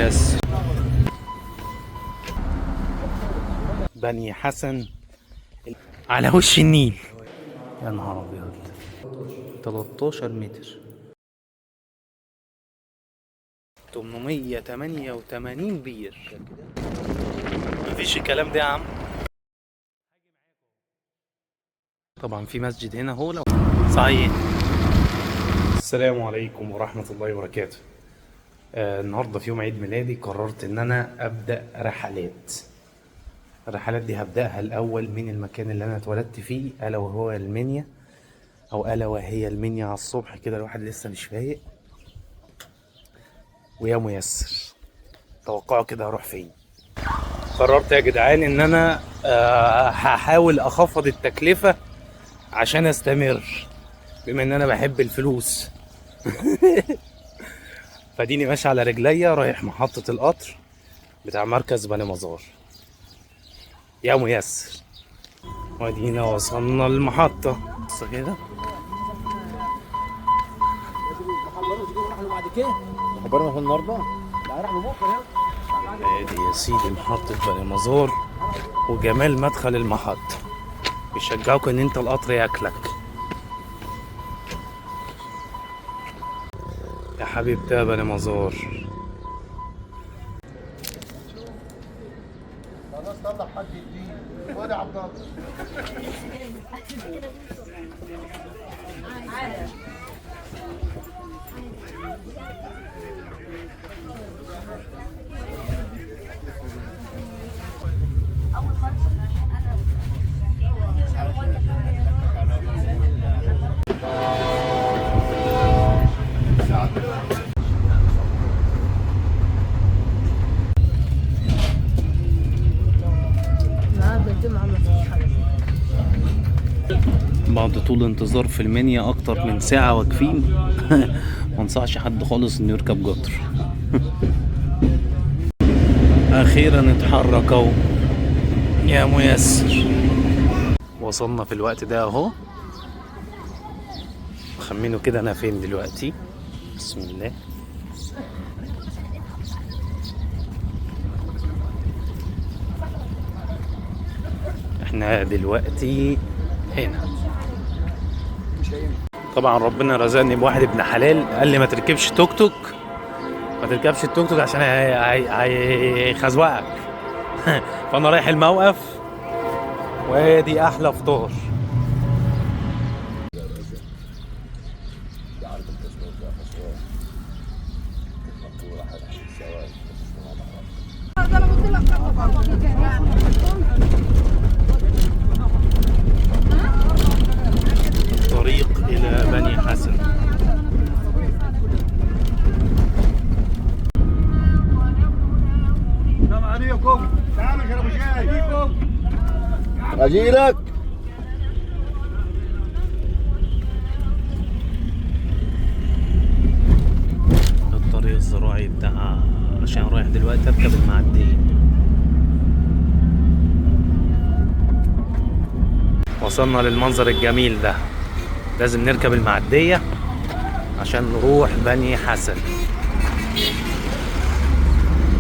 يس بني حسن على وش النيل. يا نهار ابيض، 13 متر، 888 بير. مفيش الكلام ده يا عم. طبعا في مسجد هنا هو لو صحيح. السلام عليكم ورحمة الله وبركاته. النهاردة في يوم عيد ميلادي قررت ان انا ابدأ رحلات. الرحلات دي هبدأها الاول من المكان اللي انا اتولدت فيه، الا وهو المنيا، او الا وهي المنيا. على الصبح كده الواحد لسه مش فايق، ويا ميسر توقعوا كده هروح فين. قررت يا جدعان ان انا هحاول اخفض التكلفة عشان استمر، بما ان انا بحب الفلوس. فديني ماشي على رجليا رايح محطة القطر بتاع مركز بني مزار. يا ميسر، ودينا وصلنا المحطة. بص كده خبرنا في النهارده ادي يا سيدي محطة بني مزار وجمال مدخل المحطة. بيشجعوك ان انت القطر ياكلك يا حبيبتي يا بني مزار. خلاص طلع حد جديد. خد يا عبد الله. بعد طول انتظار في المنيا اكتر من ساعة واقفين منصحش حد خالص انه يركب قطر. اخيرا اتحرك اهو يا ميسر. وصلنا في الوقت ده اهو. خمنوا كده انا فين دلوقتي. بسم الله. احنا دلوقتي هنا. طبعا ربنا رزقني بواحد ابن حلال قال لي ما تركبش توك توك، ما تركبش التوك توك عشان هيخزوقك. فانا رايح الموقف وادي احلى فطار. الطريق الى بني حسن. السلام عليكم. تعالوا اشربوا شاي. اجيلك. الطريق الزراعي بتاع عشان رايح دلوقتي اركب المعدية. وصلنا للمنظر الجميل ده. لازم نركب المعدية عشان نروح بني حسن.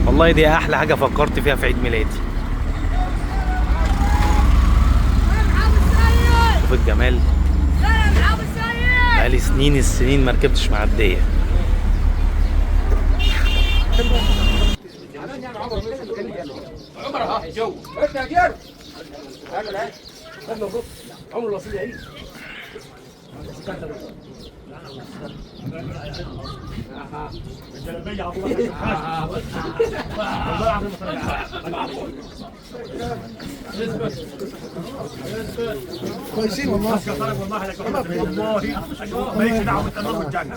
والله دي احلى حاجة فكرت فيها في عيد ميلادي. شوف الجمال. بقالي سنين السنين ما ركبتش معدية. عمر ها جو. انت يا جير. عمر الوصيل يعيش. كويسين والله. مالكش دعوه بالتنظيم الجنه.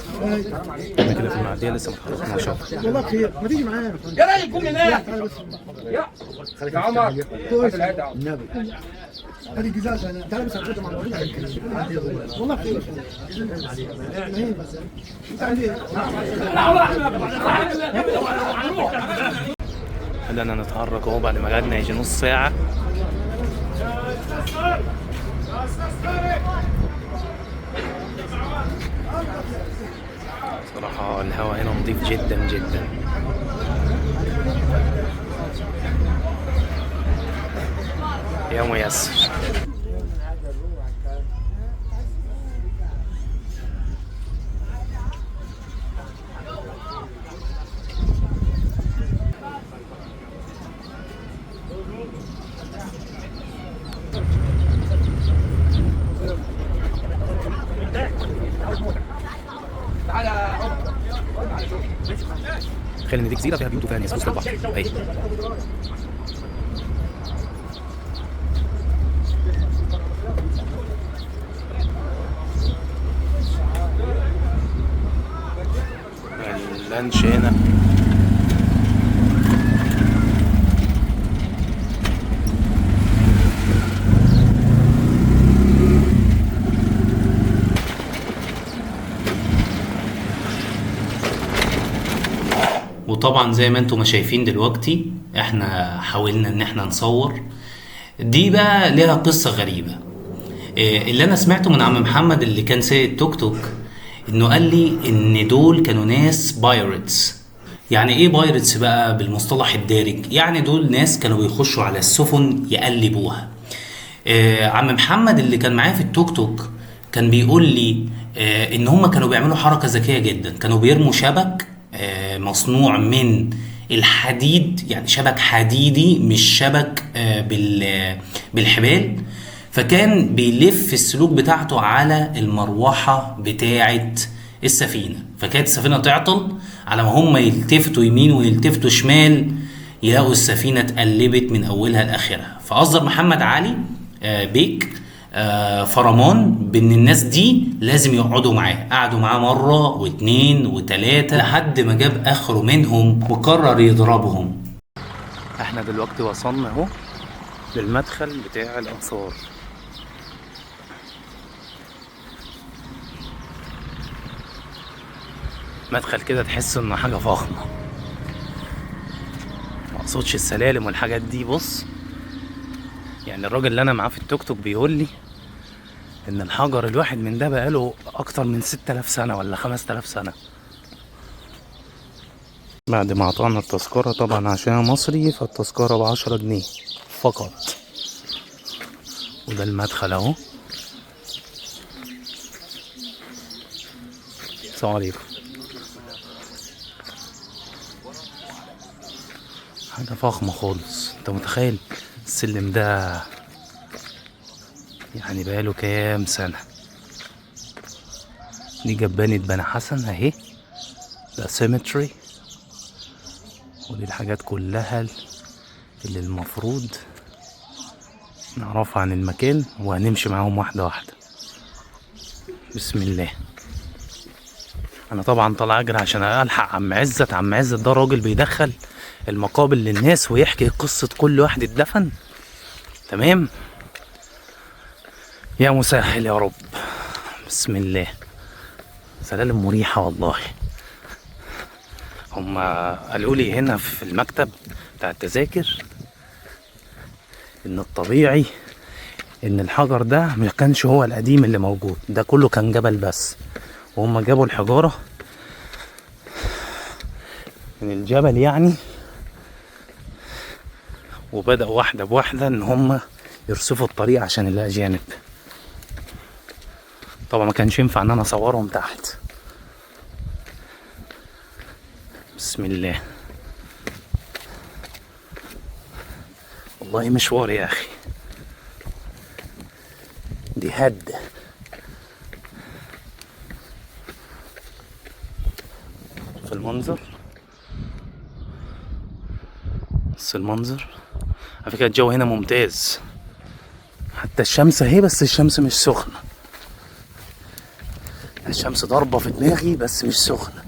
احنا كده في المعدية لسه ما اتحركناش. والله بخير، ما تيجي معانا يا راجل. قوم هناك يا عمر. كويس النبي. هذه جزازه انا تعال بس اخذها مع والله بخير. بدأنا نتحرك اهو بعد ما قعدنا يجي نص ساعة. صراحة الهواء هنا نظيف جدا جدا. يا ميسر. تخيل ان دي جزيره فيها بيوت وفيها ناس وسط البحر. اهي اللانش هنا. وطبعا زي ما انتم شايفين دلوقتي احنا حاولنا ان احنا نصور. دي بقى ليها قصة غريبة. اللي انا سمعته من عم محمد اللي كان سايق التوك توك انه قال لي ان دول كانوا ناس بايرتس. يعني ايه بايرتس بقى بالمصطلح الدارج؟ يعني دول ناس كانوا بيخشوا على السفن يقلبوها. عم محمد اللي كان معايا في التوك توك كان بيقول لي ان هم كانوا بيعملوا حركة ذكية جدا. كانوا بيرموا شبك مصنوع من الحديد، يعني شبك حديدي مش شبك بالحبال. فكان بيلف السلوك بتاعته على المروحة بتاعة السفينة، فكانت السفينة تعطل على ما هم يلتفتوا يمين ويلتفتوا شمال يلاقوا السفينة اتقلبت من أولها لآخرها. فأصدر محمد علي بيك فرمان بان الناس دي لازم يقعدوا معاه. قعدوا معاه مرة واثنين وثلاثة لحد ما جاب اخره منهم وقرر يضربهم. احنا دلوقتي وصلنا اهو للمدخل بتاع الآثار. مدخل كده تحس انه حاجة فخمة، مقصودش السلالم والحاجات دي. بص يعني الراجل اللي انا معاه في التوك توك بيقول لي ان الحجر الواحد من ده بقاله اكتر من 6000 سنة ولا 5000 سنة. بعد ما عطانا التذكرة طبعا عشان مصري، فالتذكرة ب10 جنيه فقط. وده المدخل اهو. السلام عليكم. حاجة فخمة خالص. انت متخيل السلم ده يعني بقاله كام سنة؟ دي جبانة بني حسن اهي، ده سيمتري. ودي الحاجات كلها اللي المفروض نعرفها عن المكان، وهنمشي معاهم واحدة واحدة. بسم الله. انا طبعا طالع اجري عشان الحق عم عزت. عم عزت ده راجل بيدخل المقابر للناس ويحكي قصة كل واحد اتدفن. تمام يا مسهل يا رب. بسم الله. سلالم مريحة والله. هما قالوا لي هنا في المكتب بتاع التذاكر ان الطبيعي ان الحجر ده ما كانش هو القديم اللي موجود، ده كله كان جبل بس، وهم جابوا الحجارة من الجبل يعني، وبدأوا واحدة بواحدة ان هم يرصفوا الطريق عشان الأجانب. طبعا ما كانش ينفع ان انا اصورهم تحت. بسم الله. والله مشوار يا اخي. دي هد. في المنظر، بس المنظر على فكرة الجو هنا ممتاز. حتى الشمس اهي، بس الشمس مش سخنة. الشمس ضاربة في دماغي بس مش سخنة.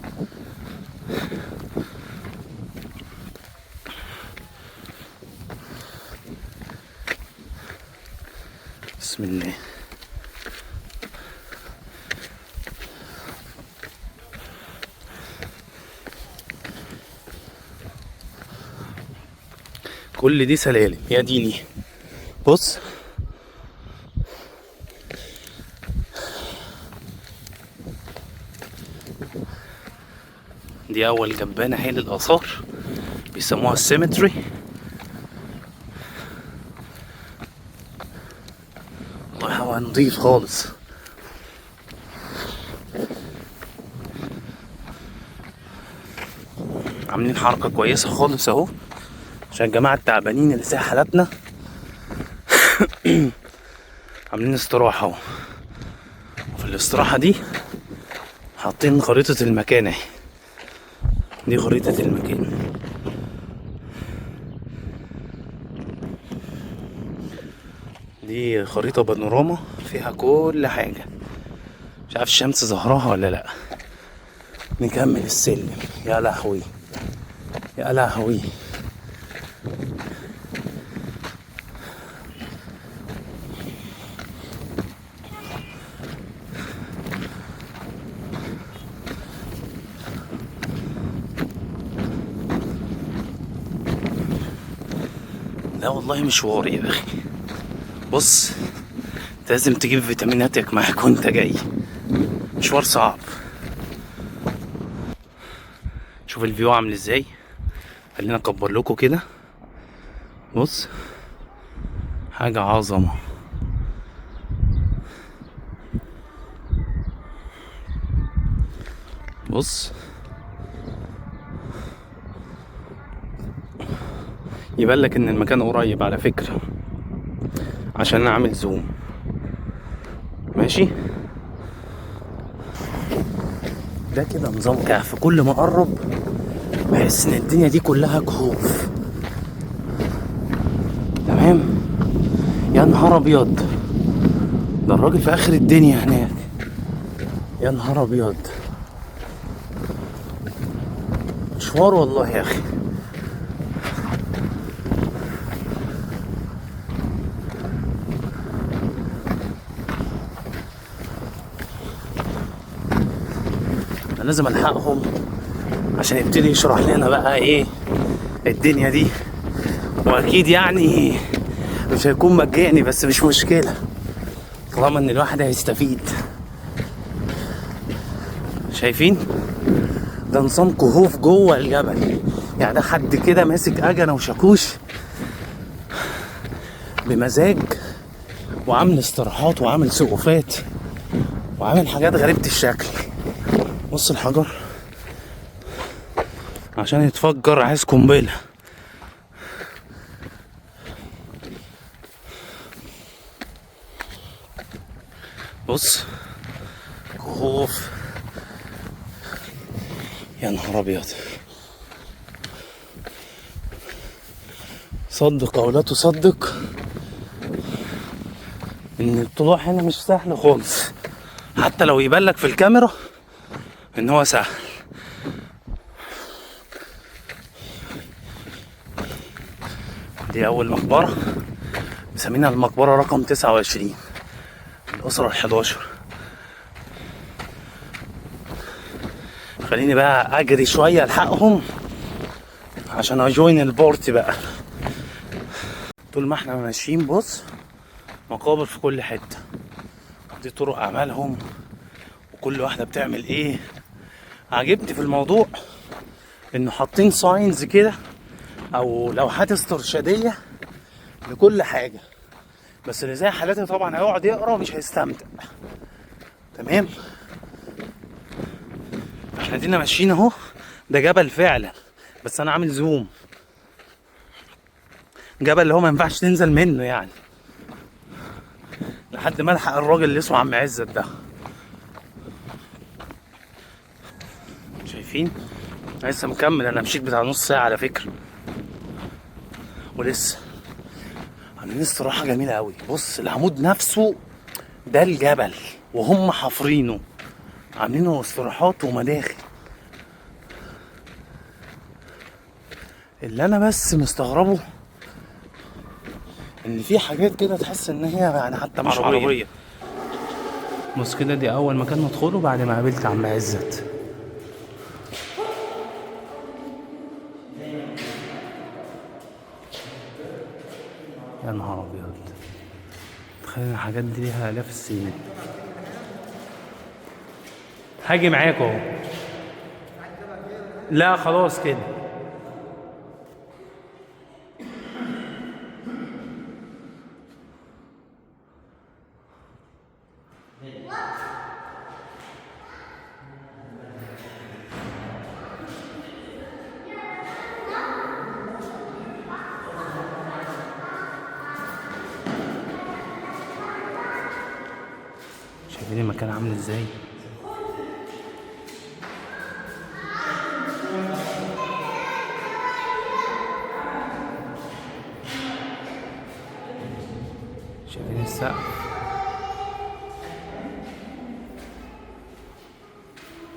بسم الله. كل دي سلالم يا ديني. بص دي اول جبانة هي للآثار، بيسموها السيمتري. بقى نضيف خالص. عاملين حركة كويسة خالص اهو عشان الجماعة التعبانين اللي زي حالاتنا. عاملين استراحة اهو، وفي الاستراحة دي حاطين خريطة المكان اهي. دي خريطة المكان. دي خريطة بانوراما فيها كل حاجة. مش عارف الشمس ظهرها ولا لا. نكمل السلم. يا لهوي يا لهوي. لا والله مشوار يا اخي. بص انت لازم تجيب فيتاميناتك معاك وانت جاي. مشوار صعب. شوف الفيو عامل ازاي. خلينا اكبر لكم كده. بص حاجة عظمة. بص يبان لك ان المكان قريب على فكرة عشان انا عامل زوم. ماشي. ده كده نظام كهف. كل ما اقرب بحس ان الدنيا دي كلها كهوف. تمام. يا نهار ابيض، ده الراجل في اخر الدنيا هناك. يا نهار ابيض، مشوار والله يا اخي. انا لازم الحقهم عشان يبتدي يشرح لنا بقى ايه الدنيا دي. واكيد يعني مش هيكون مجاني، بس مش مشكلة طالما ان الواحد هيستفيد. شايفين ده نظام كهوف جوه الجبل. يعني ده حد كده ماسك اجنة وشاكوش بمزاج، وعامل استراحات وعامل سقوفات وعامل حاجات غريبة الشكل. بص الحجر عشان يتفجر عايز قنبلة. بص كهوف. يا نهار ابيض. صدق او لا تصدق ان الطلوع هنا مش سهل خالص، حتى لو يبان لك في الكاميرا ان هو سهل. دي اول مقبرة مسمينها المقبرة رقم 29 الاسرة ال11. خليني بقى اجري شوية الحقهم عشان اجوين البورت بقى. طول ما احنا ماشيين بص مقابر في كل حتة. دي طرق اعمالهم وكل واحدة بتعمل ايه. عجبني في الموضوع انه حاطين ساينز كده او لوحات استرشادية لكل حاجة، بس اللي زي حالاتي طبعا هيقعد يقرا مش هيستمتع. تمام. احنا دينا ماشيين اهو. ده جبل فعلا بس انا عامل زوم. جبل اللي هو ما ينفعش تنزل منه يعني، لحد ما الحق الراجل اللي اسمه عم عزت ده. شايفين أنا لسه مكمل. انا مشيت بتاع نص ساعة على فكرة ولسه. عاملين استراحة جميلة قوي. بص العمود نفسه ده الجبل وهم حافرينه، عاملينه استراحات ومداخل. اللي انا بس مستغربه ان في حاجات كده تحس ان هي يعني حتى مش عربية. بص كده دي اول مكان ندخله بعد ما قابلت عم عزت. يا نهار ابيض، تخيل الحاجات دي ليها الاف السنين. هاجي معاكم اهو. لا خلاص كده. شايفين المكان عامل ازاي؟ شايفين السقف؟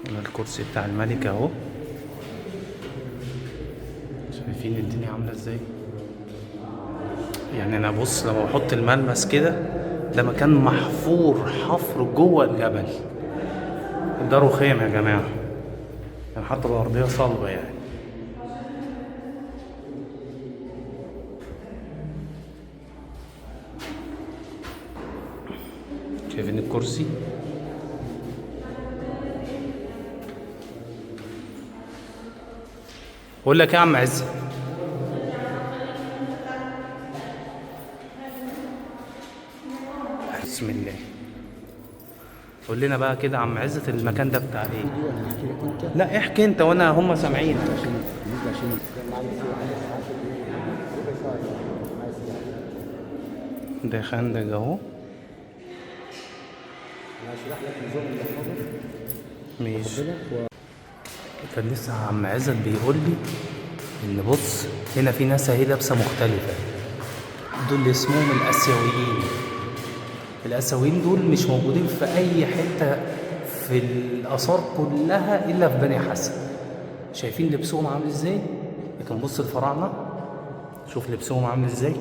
هنا الكرسي بتاع الملك اهو. شايفين الدنيا عاملة ازاي؟ يعني انا بص لما بحط الملمس كده، ده مكان محفور حفر جوه الجبل. ده رخام يا جماعة، يعني حتى الأرضية صلبة يعني. شايفين الكرسي؟ بقول لك يا عم عز، بسم الله، قول لنا بقى كده يا عم عزت المكان ده بتاع ايه؟ لا احكي انت وانا هم سامعين. ده خندق اهو. ماشي. كان لسه عم عزت بيقول لي ان بص هنا في ناس اهي لابسه مختلفه، دول اللي اسمهم الاسيويين. الاسيويين دول مش موجودين في اي حته في الاثار كلها الا في بني حسن. شايفين لبسهم عامل ازاي؟ لكن بص الفراعنه شوف لبسهم عامل ازاي.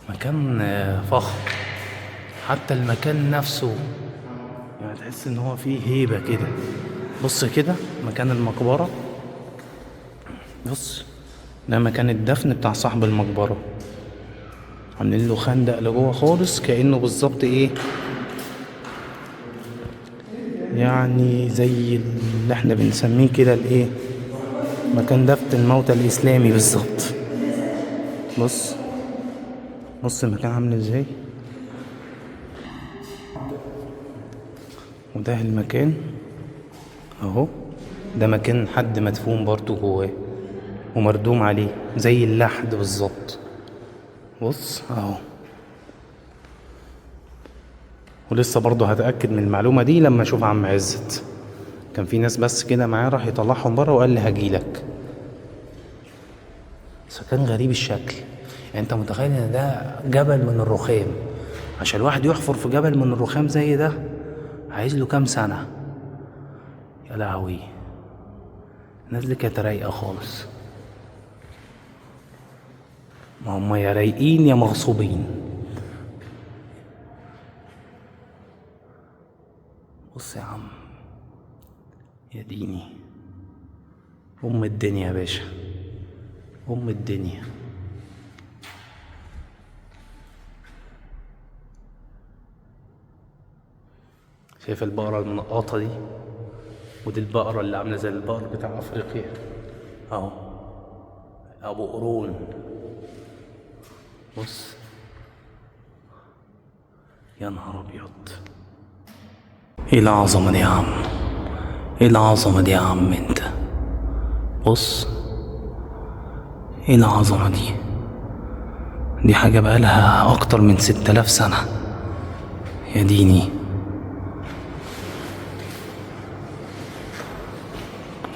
مكان فخم، حتى المكان نفسه يعني تحس ان هو فيه هيبة كده. بص كده مكان المقبرة، بص ده مكان الدفن بتاع صاحب المقبرة، عاملين له خندق لجوه خالص كأنه بالظبط ايه يعني زي اللي احنا بنسميه كده الايه مكان دفن الموتى الاسلامي بالظبط. بص بص المكان عامل ازاي. وده المكان اهو، ده مكان حد مدفون برضو جواه ومردوم عليه زي اللحد بالظبط. بص اهو. ولسه برضو هتأكد من المعلومة دي لما اشوف عم عزت. كان في ناس بس كده معاه راح يطلعهم بره وقال لي هجيلك. بس كان غريب الشكل، يعني انت متخيل ان ده جبل من الرخام؟ عشان الواحد يحفر في جبل من الرخام زي ده عايز له كام سنة؟ يا لهوي. الناس دي كانت رايقة خالص. ما هم يا رايقين يا مغصوبين. بص يا عم، يا ديني أم الدنيا يا باشا، أم الدنيا. شايف البقرة المنقطة دي؟ ودي البقرة اللي عاملة زي البقر بتاع أفريقيا أهو، أبو قرون. بص يا نهار أبيض، إيه العظمة دي يا عم، إيه العظمة دي يا عم أنت. بص إيه العظمة دي، دي حاجة بقالها أكتر من 6000 سنة يا ديني.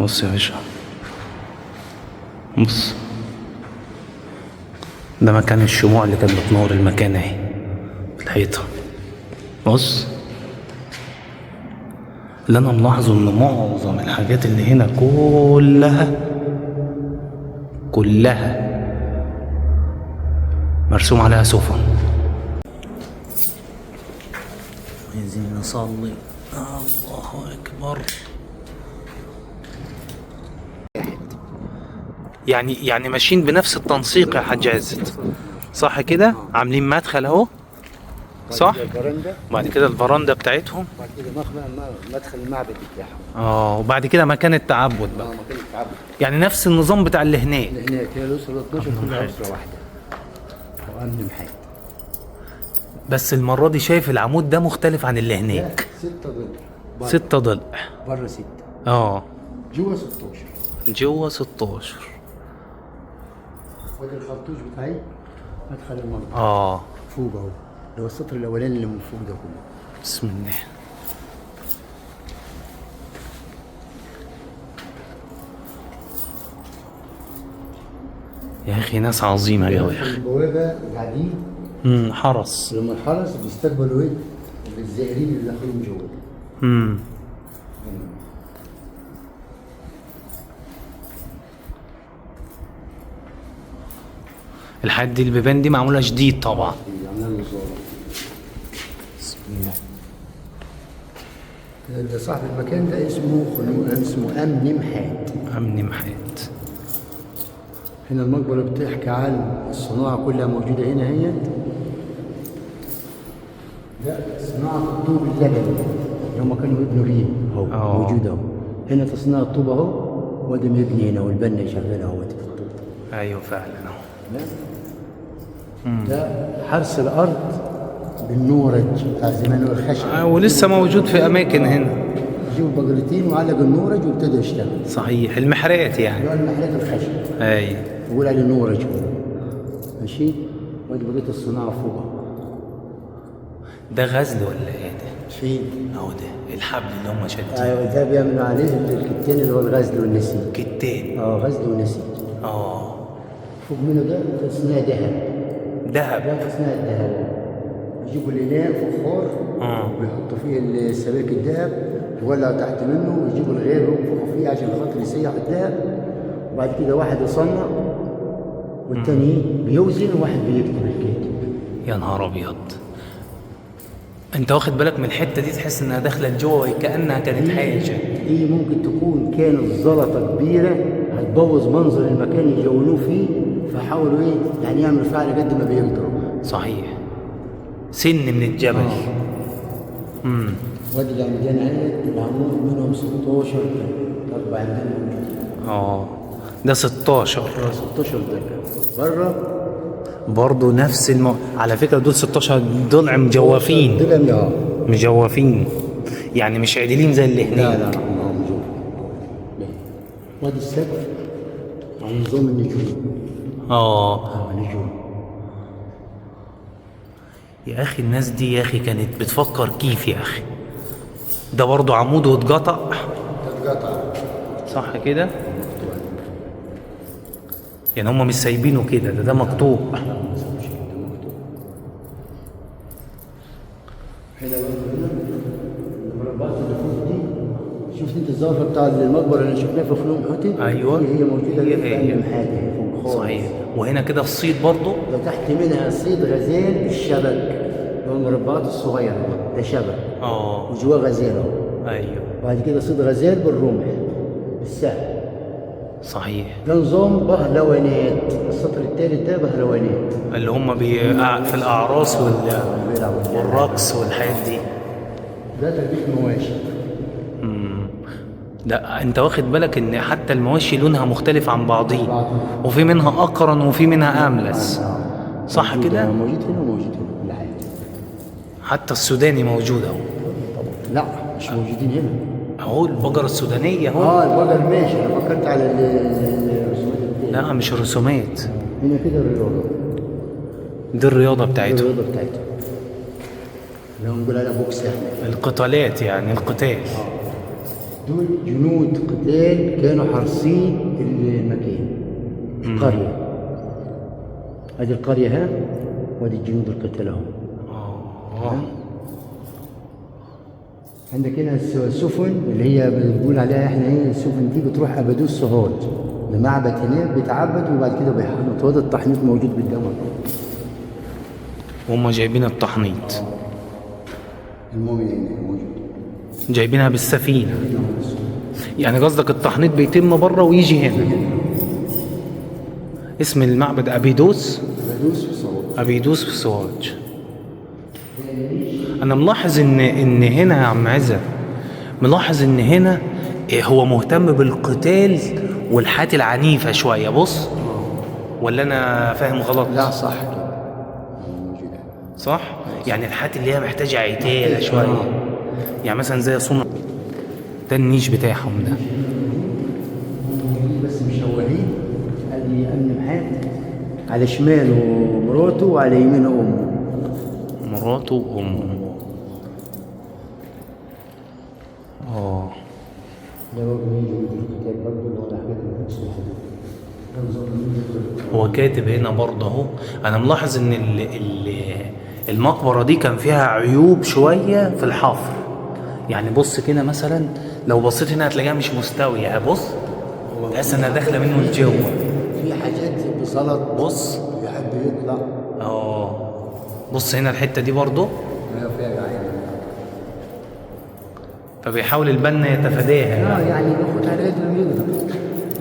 بص يا باشا، بص ده مكان الشموع اللي كانت بتنور المكان اهي في الحيطة. بص اللي انا ملاحظه ان معظم الحاجات اللي هنا كلها مرسوم عليها سفن. عايزين نصلي. الله اكبر. يعني ماشيين بنفس التنسيق يا حاج عزت، صح كده؟ عاملين مدخل اهو، صح؟ وبعد كده الفرندا بتاعتهم، بعد كده مدخل المعبد بتاعهم. وبعد كده مكان التعبد بقى. مكان التعبد يعني نفس النظام بتاع اللي هناك. هناك هي الاسره 12 كلها اسره واحده وامن محايد. بس المره دي شايف العمود ده مختلف عن اللي هناك. 6 ضلع. 6 ضلع. بره 6. جوه 16. جوه 16. وادي الخرطوش بتاعي مدخل المنطقه. فوق اهو، اللي هو السطر الاولاني اللي من فوق ده كله. بسم الله. يا اخي ناس عظيمه يا في البوابه قاعدين حرس. لما الحرس بيستقبلوا ايه؟ الزائرين اللي داخلين جوه. الحاجات دي البيبان دي معموله جديد طبعا. عملنا له صوره. بسم الله. ده صاحب المكان ده اسمه أمن محات. امن محات. هنا المقبرة بتحكي عن الصناعة كلها موجودة هنا هي. لا، صناعة الطوب اللبني اللي هم كانوا يبنوا بيه اهو موجود اهو. هنا تصنيع الطوب اهو، وده مبني هنا والبنا شغال اهو في الطوب. ايوه فعلا اهو. ده حرس الأرض بالنورج بتاع زمان والخشب. ولسه موجود في اماكن هنا. يجيبوا بقرتين وعلق النورج وابتدى يشتغل. صحيح، المحرات يعني. اللي هو المحلات الخشب. اي. بقول عليه نورج هو. ماشي؟ وادي بقية الصناعة فوق. ده غزل ولا ايه ده؟ فين؟ اهو ده الحبل اللي هم شادين. ايوه ده بيعملوا عليه الكتان اللي هو الغزل والنسيج. كتان. غزل ونسيج. فوق منه ده تصنيع ذهب. ذهب. ده تصنيع الذهب. يجيبوا الإناء فخار ويحطوا فيه سبائك الذهب، يولعوا تحت منه ويجيبوا الغير وينفخوا فيه عشان خاطر يسيح الذهب، وبعد كده واحد يصنع والتاني بيوزن وواحد بيكتب الكاتب. يا نهار ابيض. انت واخد بالك من الحته دي؟ تحس انها داخله لجوه كانها كانت حاجه. دي ممكن تكون كانت زلطه كبيره هتبوظ منظر المكان اللي يجولوه فيه، فحاولوا يعني يعملوا فيها على قد ما بيقدروا. صحيح. سن من الجبل. وادي اللي عندنا هنا العمود منهم 16 اربع عندنا موجودين. ده 16. 16 درجه بره برضه نفس على فكره دول 16 ضلع مجوفين. ضلع مجوفين يعني مش عادلين زي اللي هناك. لا مجوف. وادي السقف على نظام النجوم. نجوم. يا اخي الناس دي يا اخي كانت بتفكر كيف يا اخي. ده برضه عمود واتقطع. صح كده؟ يعني هم مش سايبينه كده، ده مقطوع. هنا المربعات اللي فوق دي، شفت انت الزهره بتاع المقبره اللي شفناها في فنون حوتي؟ ايوه هي موجوده هي حاجه فوق خالص. صحيح. وهنا كده في الصيد برضه لو تحت منها صيد غزال بالشبك، اللي هو المربعات الصغيره ده شبك. وجواه غزال اهو. ايوه. بعد كده صيد غزال بالرمح بالسهم. صحيح. ده نظام بهلوانات. السطر الثالث ده بهلوانات اللي هم في الاعراس والرقص والحاجات دي. ده تربية مواشي. ده انت واخد بالك ان حتى المواشي لونها مختلف عن بعضيه، وفي منها اقرن وفي منها املس. صح كده؟ موجود هنا وموجود هنا كل حاجه. حتى السوداني موجود اهو. لا مش موجودين هنا اهو. البقره السودانيه اهو. البقر ماشي. انا فكرت على الرسومات. لا مش الرسومات. هنا كده الرياضه. دي الرياضه بتاعتهم. الرياضه بتاعتهم اللي هم بنقول عليها بوكس احنا. القتالات يعني القتال. دول جنود قتال كانوا حارسين المكان. القريه. هذه القريه ها، وادي الجنود القتال اهو. عندك هنا السفن اللي هي بنقول عليها احنا السفن دي بتروح ابدوس سهاد لمعبد هناك بيتعبد وبعد كده بيحنط. وهذا التحنيط موجود قدامك. وهم جايبين التحنيط. الموميا هنا موجود. جايبينها بالسفينه. يعني قصدك التحنيط بيتم بره ويجي هنا. اسم المعبد ابيدوس. ابيدوس في سوهاج. انا ملاحظ ان هنا يا عم عزت، ملاحظ ان هنا هو مهتم بالقتال والحاجات العنيفه شويه. بص، ولا انا فاهم غلط؟ لا صح. صح؟ يعني الحاجات اللي هي محتاجه عتاله شويه. يعني مثلا زي صنع ده النيش بتاعهم ده. بس مشوهين. قال لي امن محات على شماله مراته وعلى يمينه امه. مراته وامه. اه ده برضه يجي الكتاب برضه اللي هو الحاجات اللي ما كانتش الحدود. ده نظام هو كاتب هنا برضه اهو. انا ملاحظ ان المقبرة دي كان فيها عيوب شوية في الحفر. يعني بص كده مثلا، لو بصيت هنا هتلاقيها مش مستوية. بص تحس انها داخلة منه لجوه. في حاجات بصلت بص يحب يطلع. بص هنا الحتة دي برضه، ما فيها يعني. فبيحاول البنا يتفاداها. يعني بياخد على قد ما يقدر.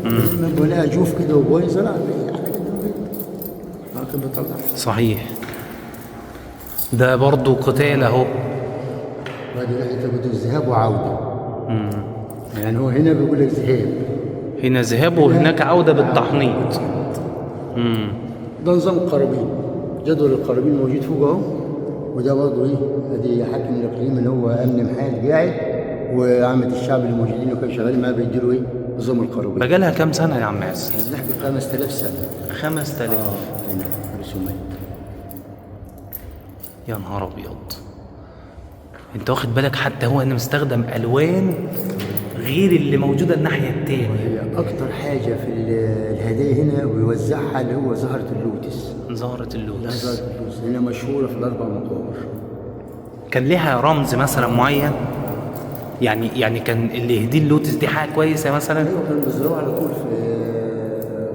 لما يقول لها جوف كده وبويزه، لا على قد ما يقدر. لكن بيطلع. صحيح. ده برضه قتال اهو. وادي ناحية بده ذهاب وعودة. يعني هو هنا بيقول لك ذهاب، هنا ذهاب وهناك عودة بالتحنيط. ده نظام القرابين. جدول القرابين موجود فوق اهو. وده برضه ايه، ادي حاكم الاقليم اللي هو امن محال قاعد، وعامة الشعب اللي موجودين وكانوا شغالين معاه بيديروا ايه نظام القرابين. بقالها كام سنة يا عم عز؟ نحكي 5000 سنة. 5000. هنا رسومات. يا نهار ابيض. انت واخد بالك حتى هو انه مستخدم الوان غير اللي موجوده الناحيه التانية. هي اكتر حاجه في الهدايا هنا بيوزعها اللي هو زهره اللوتس. زهره اللوتس. زهره اللوتس هنا مشهوره في الاربع مقابر. كان ليها رمز مثلا معين؟ يعني كان اللي يهدي اللوتس دي حاجه كويسه مثلا؟ ايوه كانوا بيزرعوها على طول في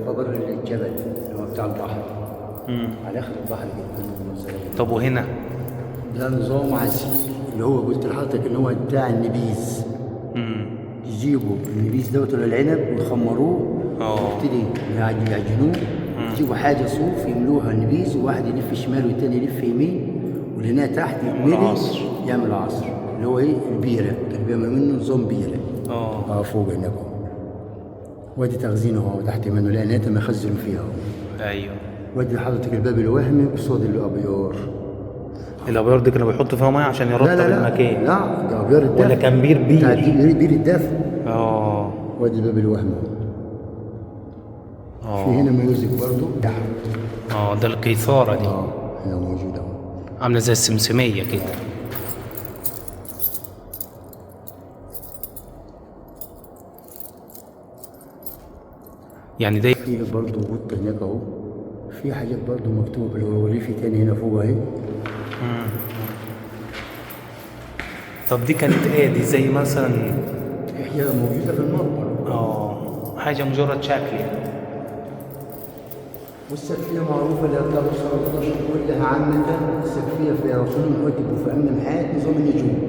بر الجبل اللي هو بتاع البحر. على اخر البحر كده. طب وهنا؟ ده نظام عسير اللي هو قلت لحضرتك اللي هو بتاع النبيذ. يجيبوا النبيذ دوت ولا العنب ويخمروه ويبتدي يعجنوه. يجيبوا حاجه صوف يملوها نبيذ، وواحد يلف شمال والتاني يلف يمين، واللي هنا تحت يتملي يعمل عصر اللي هو ايه البيره. كان بيعمل منه نظام بيره. فوق هناك. وادي تخزينه اهو تحت منه لان ما يخزنوا فيها. ايوه. وادي حضرتك الباب الوهمي بصوت الابيار. الابيار دي كانوا بيحطوا فيها ميه عشان يرطب المكان؟ لا ده ابيار الدفن. ولا كان بير بير الدفن. وادي الباب الوهمي. في هنا ميوزك برضه تحت. ده القيثاره دي. هنا موجوده عامله زي السمسميه كده. يعني ده في برضه غطة هناك اهو. في حاجات برضه مكتوبه بالهيروغليفي تاني هنا فوق اهي. طب دي كانت ايه دي؟ زي مثلا هي موجوده في المقبره. حاجه مجرد شكل يعني. والسقفيه معروفه اللي بتاع 13 كلها عامه. السقفيه فيها رسوم حجب وفي امن محال نظام النجوم.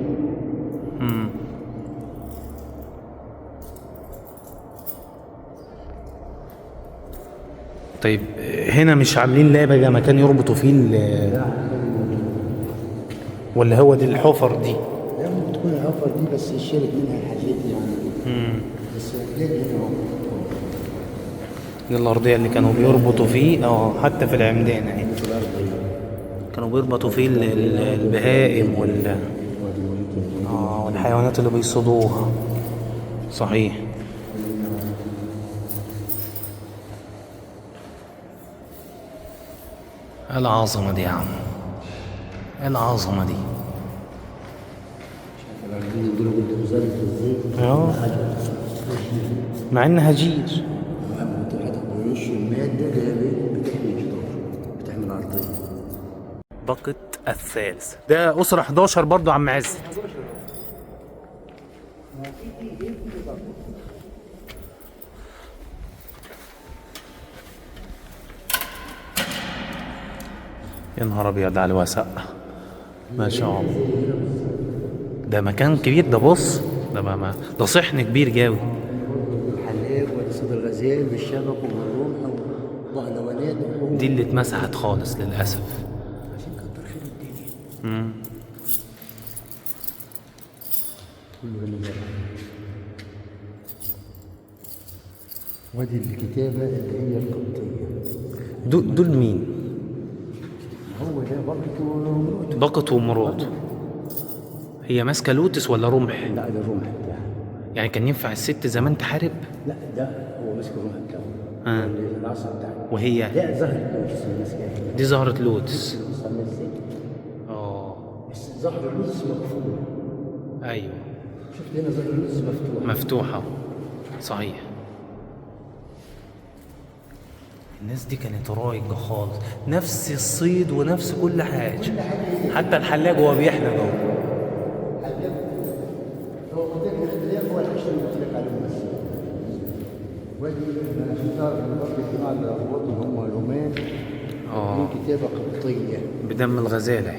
طيب هنا مش عاملين لا بقى مكان يربطوا فيه ولا هو دي الحفر دي؟ لا ممكن تكون الحفر دي بس شالت منها الحاجات يعني. بس هتلاقي هنا اهو. دي الارضيه اللي كانوا بيربطوا فيه. حتى في العمدان اهي كانوا بيربطوا فيه البهائم والحيوانات اللي بيصطادوها. صحيح. العظمة دي يا عم، العظمة دي. مع انها جير. المادة اللي بتحمي الجدار بتحمي الارضية. باقة الثالث ده أسرة 11 برضو عم عزت. يا نهار ابيض على الوسع، ما شاء الله. ده مكان كبير. ده بص، ده صحن كبير جاوي. الحلاق ولا صيد الغزال بالشبك والرمح وبهلوانات. دي اللي اتمسحت خالص للاسف. عشان كتر خير الدنيا. ودي الكتابة اللي هي القبطية. دول مين؟ هو ده باقته ومراته. باقته ومراته. هي ماسكة لوتس ولا رمح؟ لا ده الرمح بتاعها. يعني كان ينفع الست زمان تحارب؟ لا ده هو ماسك الرمح بتاعه. العصا بتاعته. وهي؟ ده زهرة لوتس اللي ماسكاها. دي زهرة لوتس. ازاي؟ ظهر اللص مقفول. ايوه شفت هنا ظهر اللص مفتوح. مفتوحة، صحيح. الناس دي كانت رايقة خالص، نفس الصيد ونفس كل حاجة، حتى الحلاق وهو بيحلق اهو. هو قضية الاختلاف هو الحشد اللي قلت لك عليه بس. ودي انا عشان تعرف ان برضه الجماعه الاخوات اللي هم الرومان لهم كتابه قبطيه بدم الغزالة. دي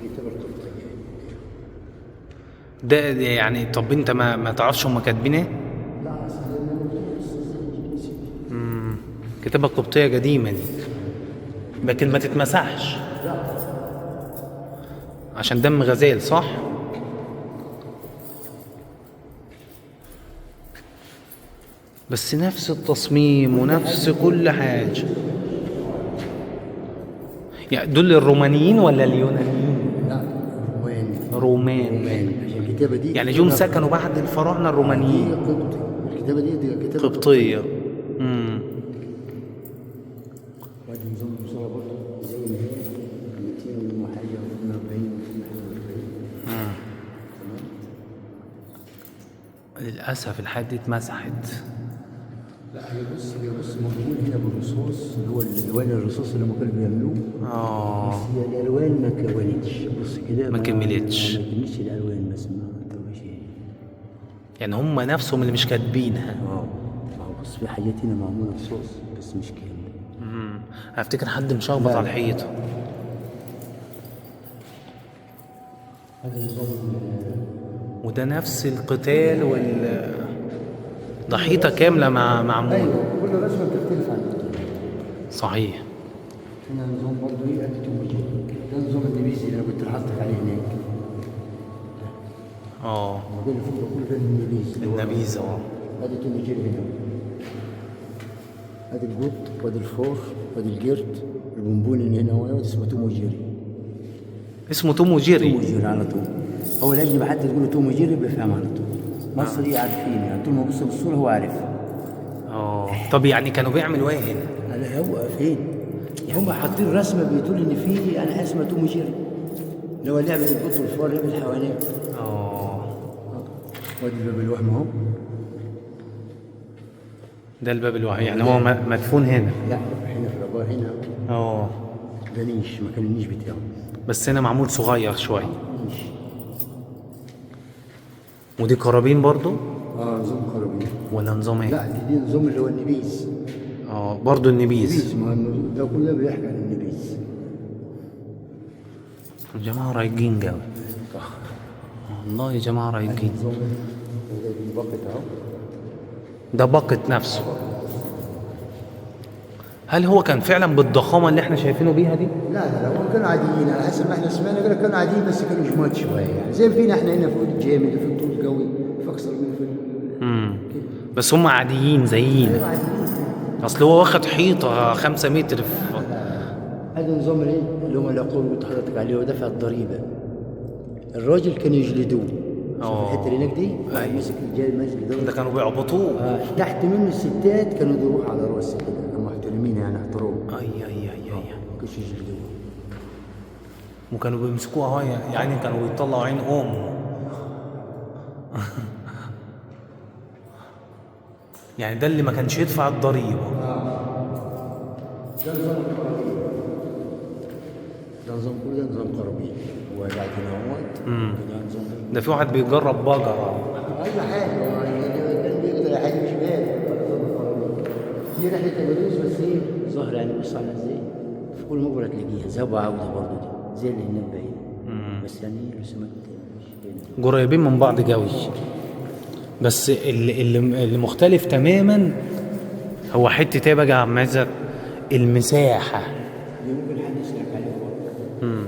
كتابه قبطيه. ده يعني طب انت ما تعرفش هم كاتبين ايه؟ لا اصل كتابة قبطية قديمة دي، لكن ما تتمسحش عشان دم غزال، صح؟ بس نفس التصميم ونفس كل حاجة. يعني دول الرومانيين ولا اليونانيين؟ لا رومان. عشان الكتابه دي يعني جم سكنوا بعد الفراعنة دي الرومانيين. قبطي. الكتابه دي كتابه قبطية. وادي نظام المصارعه برضه زي ما هي 200 وحاجه و42 للأسف الحاجة دي اتمسحت. لا هي بص مضمون هنا بالرصاص اللي هو الالوان الرصاص اللي هم كانوا بيعملوه. بس هي الالوان ما كونتش. بص كده ما كملتش. ما كملتش الالوان بس ما توش. يعني هم نفسهم اللي مش كاتبينها. بص في حاجات هنا معموله رصاص بس مش كامله. افتكر حد مشخبط على الحيطة. هذا نظام وده نفس القتال ده حيطة كاملة معمولة. ايوه كل رسمه بتختلف عن الثانيه. صحيح. هنا نظام برضه ايه اتيتيود. ده نظام النبيذي اللي انا كنت لاحظتك عليه هناك. الموديل اللي فوق كله ده النبيذ. النبيذ. ادي توم جيري هنا. ادي الجوت وادي الفور وادي الجيرت البونبون اللي هنا هو اسمه توم جيري. اسمه توم وجيري. توم جيري على طول. هو لاجل ما حد تقول له توم جيري بيفهم على طول. مصري عارفين يعني طول ما بص بالصوره هو عارفها. طب يعني كانوا بيعملوا ايه هنا؟ على هو فين؟ هم حاطين رسمه بتقول ان في يعني اسمها توم جيري اللي هو لعبه القط والفار لعبه الحيوانات. وادي باب الوهم اهو. ده الباب الوحيد يعني هو مدفون هنا. لا هنا في الابار هنا. ده نيش مكان النيش بتاعه. بس هنا معمول صغير شويه. نيش. ودي قرابين برضو؟ نظام قرابين. ولا نظام ايه؟ لا دي نظام اللي هو النبيذ. برضو النبيذ. ما ده كله بيحكي عن النبيذ. الجماعة رايقين قوي. والله يا جماعة رايقين. ده باقت نفسه. هل هو كان فعلا بالضخامة اللي احنا شايفينه بيها دي؟ لا هم كانوا عاديين على حسب ما احنا سمعنا كده كانوا عاديين بس كانوا جماد شوية يعني زي فينا احنا هنا في الجامد جامد وفي الطول قوي في اكثر من في بس هم عاديين زينا. اصل هو واخد حيطة 5 متر هذا نظام الايه اللي هم العقول اللي حضرتك عليه ودفع الضريبة. الراجل كان يجلدوه. شوف الحته اللي هناك دي مسك الجاي ماسك ده كانوا بيعبطوه. تحت منه الستات كانوا يدوروه على راسه كده كانوا محترمين يعني احتروه. ما كانش يجلدوه. وكانوا بيمسكوها يعني كانوا بيطلعوا عين يعني ده اللي ما كانش يدفع الضريبه. ده نظام كله ده نظام قرابين وبعد هنا ده في واحد بيجرب بقرة. اي حاجه كان بيقدر حاجه مش باين. دي رحله تجاوز بس ايه ظهر يعني بص على ازاي في كل مقبره تلاقيها ذهب وعوده برضه دي زي اللي هناك باين. بس يعني رسومات مش باينه قريبين من بعض قوي. بس اللي مختلف تماما هو حته ايه بقى يا عم عزت؟ المساحه. دي ممكن حد يسالك عليها برضه.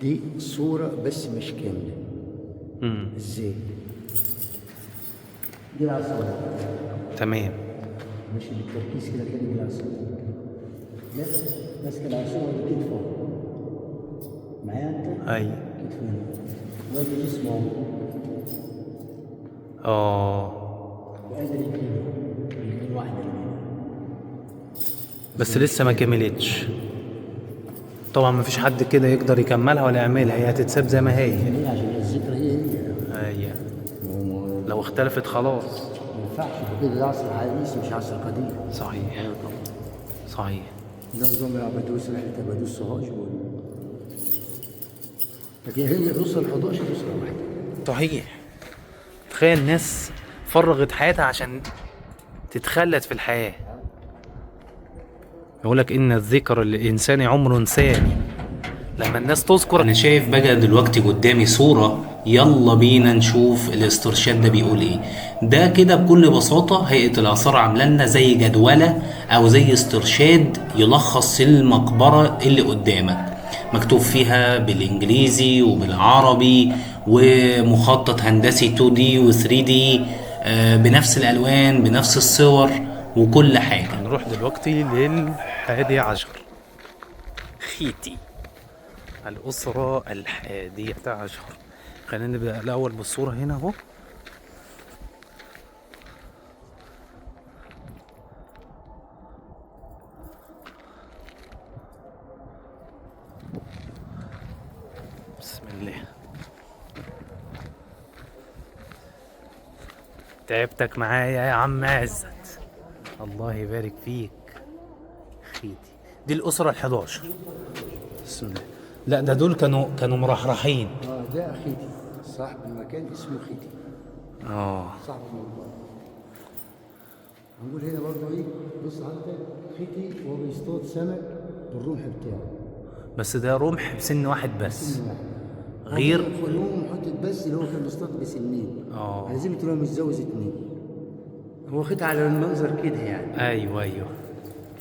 دي صوره بس مش كامله. ازاي؟ دي العصايه. تمام. ماشي بالتركيز كده كده دي العصايه. ماسك العصايه بكتفه. معايا انت؟ ايوه. كتفه هنا. وادي جسمه. وادي رجلين واحده. بس لسه ما كملتش. طبعا مفيش حد كده يقدر يكملها ولا يعملها، هي هتتساب زي ما هي. هي عشان الذكرى هي هي لو اختلفت خلاص. ما ينفعش كده، ده عصر حديث مش عصر قديم. صحيح صحيح. ده نظام العبدوس، رحلة عبدوس سوهاج لكن هي الأسرة ال 11 أسرة واحدة. صحيح. تخيل ناس فرغت حياتها عشان تتخلد في الحياة. يقولك إن الذكر للإنسان عمر ثاني. لما الناس تذكر. أنا شايف بقى دلوقتي قدامي صورة، يلا بينا نشوف الاسترشاد ده بيقول إيه. ده كده بكل بساطة هيئة الآثار عاملة لنا زي جدولة أو زي استرشاد يلخص المقبرة اللي قدامك، مكتوب فيها بالإنجليزي وبالعربي ومخطط هندسي 2D و 3D بنفس الألوان بنفس الصور وكل حاجة. نروح دلوقتي لل11 خيتي، الأسرة 11. خلينا نبدأ الأول بالصورة هنا أهو. بسم الله. تعبتك معايا يا عم عزت، الله يبارك فيك. خيتي دي الأسرة 11. بسم الله. لا ده دول كانوا مرحرحين. ده خيتي صاحب المكان اسمه خيتي. صاحب الموضوع. هنقول هنا برضه ايه، بص حضرتك خيتي وهو بيصطاد سمك بالرمح بتاعه. بس ده رمح بسن واحد بس. سن واحد. غير الخيوم حطت بس اللي هو كان بيصطاد بسنين. لازم تقول متجوز 2. هو خيط على المنظر كده يعني. ايوه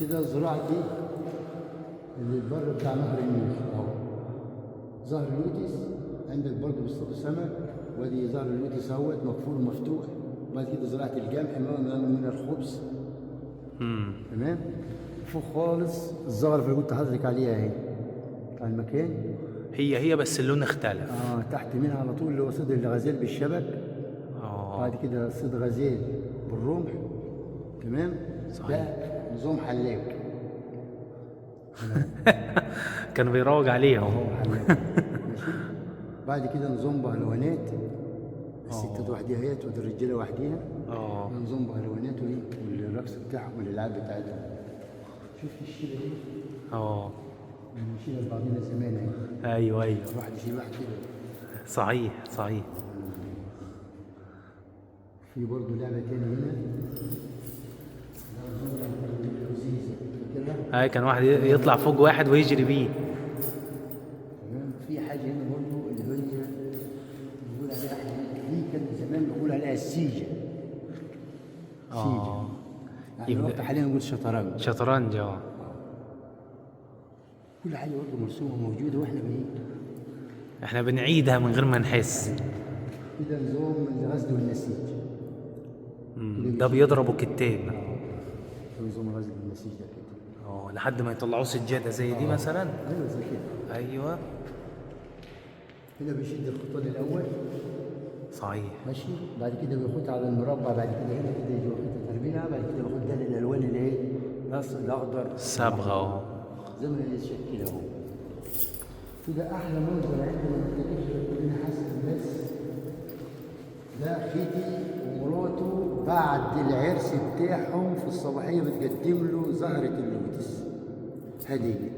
كده الزراعه دي اللي البر بتاع نهر النيل اهو. ظهر اللوتس عندك برضه بيصطادوا سمك، وادي ظهر اللوتس اهوت مقفول ومفتوح. وبعد كده زراعه الجمح من الخبز. تمام. فوق خالص الزغرة اللي كنت حاطط عليها اهي بتاع المكان. هي بس اللون اختلف. تحت منها على طول اللي هو صيد الغزال بالشبك. بعد كده صيد غزال بالرمح. تمام. صحيح. ده نظام حلاق. كان بيروج عليهم. ماشي. بعد كده نظام بهلوانات، الستات وحديها هيت والرجاله وحديها. نظام بهلوانات والرقص بتاعهم والالعاب بتاعتهم. شفت الشيله دي؟ بنشيلها لبعضنا زمان اهي. ايوه واحد يشيل واحد كده. صحيح. في برضه لعبه تانية هنا. كان واحد يطلع فوق واحد ويجري بيه. تمام. في حاجه هنا برضه اللي هي بنقول عليها دي كان زمان بنقول عليها السيجه. سيجه. يعني الوقت حاليا نقول شطرنج. كل حاجه برضه مرسومه موجوده واحنا بنعيدها من غير ما نحس. كده نظام الغزل والنسيج. ده بيضربوا كتان. نظام الغزل والنسيج ده كده. لحد ما يطلعوا سجاده زي دي مثلا. ايوه زي كده. ايوه. هنا بيشد الخطان الاول. صحيح. ماشي. بعد كده بياخد على المربع، بعد كده هنا كده يجي واخد تربينها، بعد كده بياخد ده الالوان اللي هي الاخضر صبغه زي ما هي شكل اهو. كده احلى منظر عندنا ما تلاقيش كلنا حاسس بس. ده خيتي ومراته بعد العرس بتاعهم في الصباحيه بتقدم له زهره اللوتس هديه.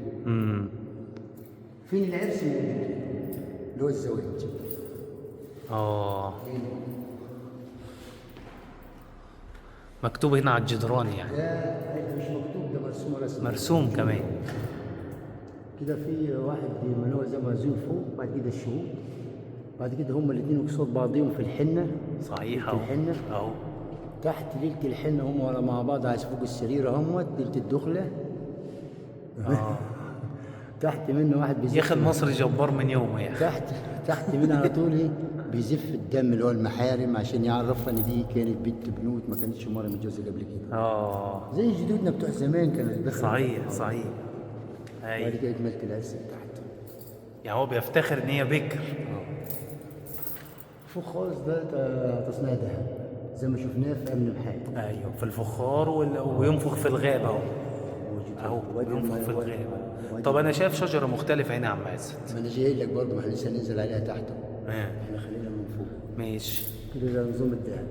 فين العرس موجود اللي هو الزواج. مكتوب هنا على الجدران يعني. ده مش مكتوب، ده مرسوم رسمي. مرسوم كمان. كده في واحد من هو زي ما زين فوق، بعد كده الشهود، بعد كده هما الاثنين قصاد بعضهم في الحنه. صحيح. الحنه تحت ليله الحنه هم ورا مع بعض على فوق السرير اهمت ليله الدخله. تحت منه واحد بيزف. يا اخي المصري جبار من يومه يعني. تحت منه على طول بيزف الدم اللي هو المحارم عشان يعرفها ان دي كانت بنت بنوت ما كانتش مره متجوزه قبل كده. زي جدودنا بتوع زمان كانوا يدخلوا. صحيح. بعد كده اتملت العز بتاعته. يعني هو بيفتخر ان هي بكر. فوق خالص ده تصنيع ذهب زي ما شفناه في امن محاد. ايوه في الفخار وينفخ في الغابه اهو. بينفخ في الغابه. طب انا شايف شجره مختلفه هنا يا عم عزت. ما انا جاي لك برضه، ما احنا لسه هننزل عليها تحت. اه احنا خلينا من فوق ماشي. كده. ده نظام الدهب،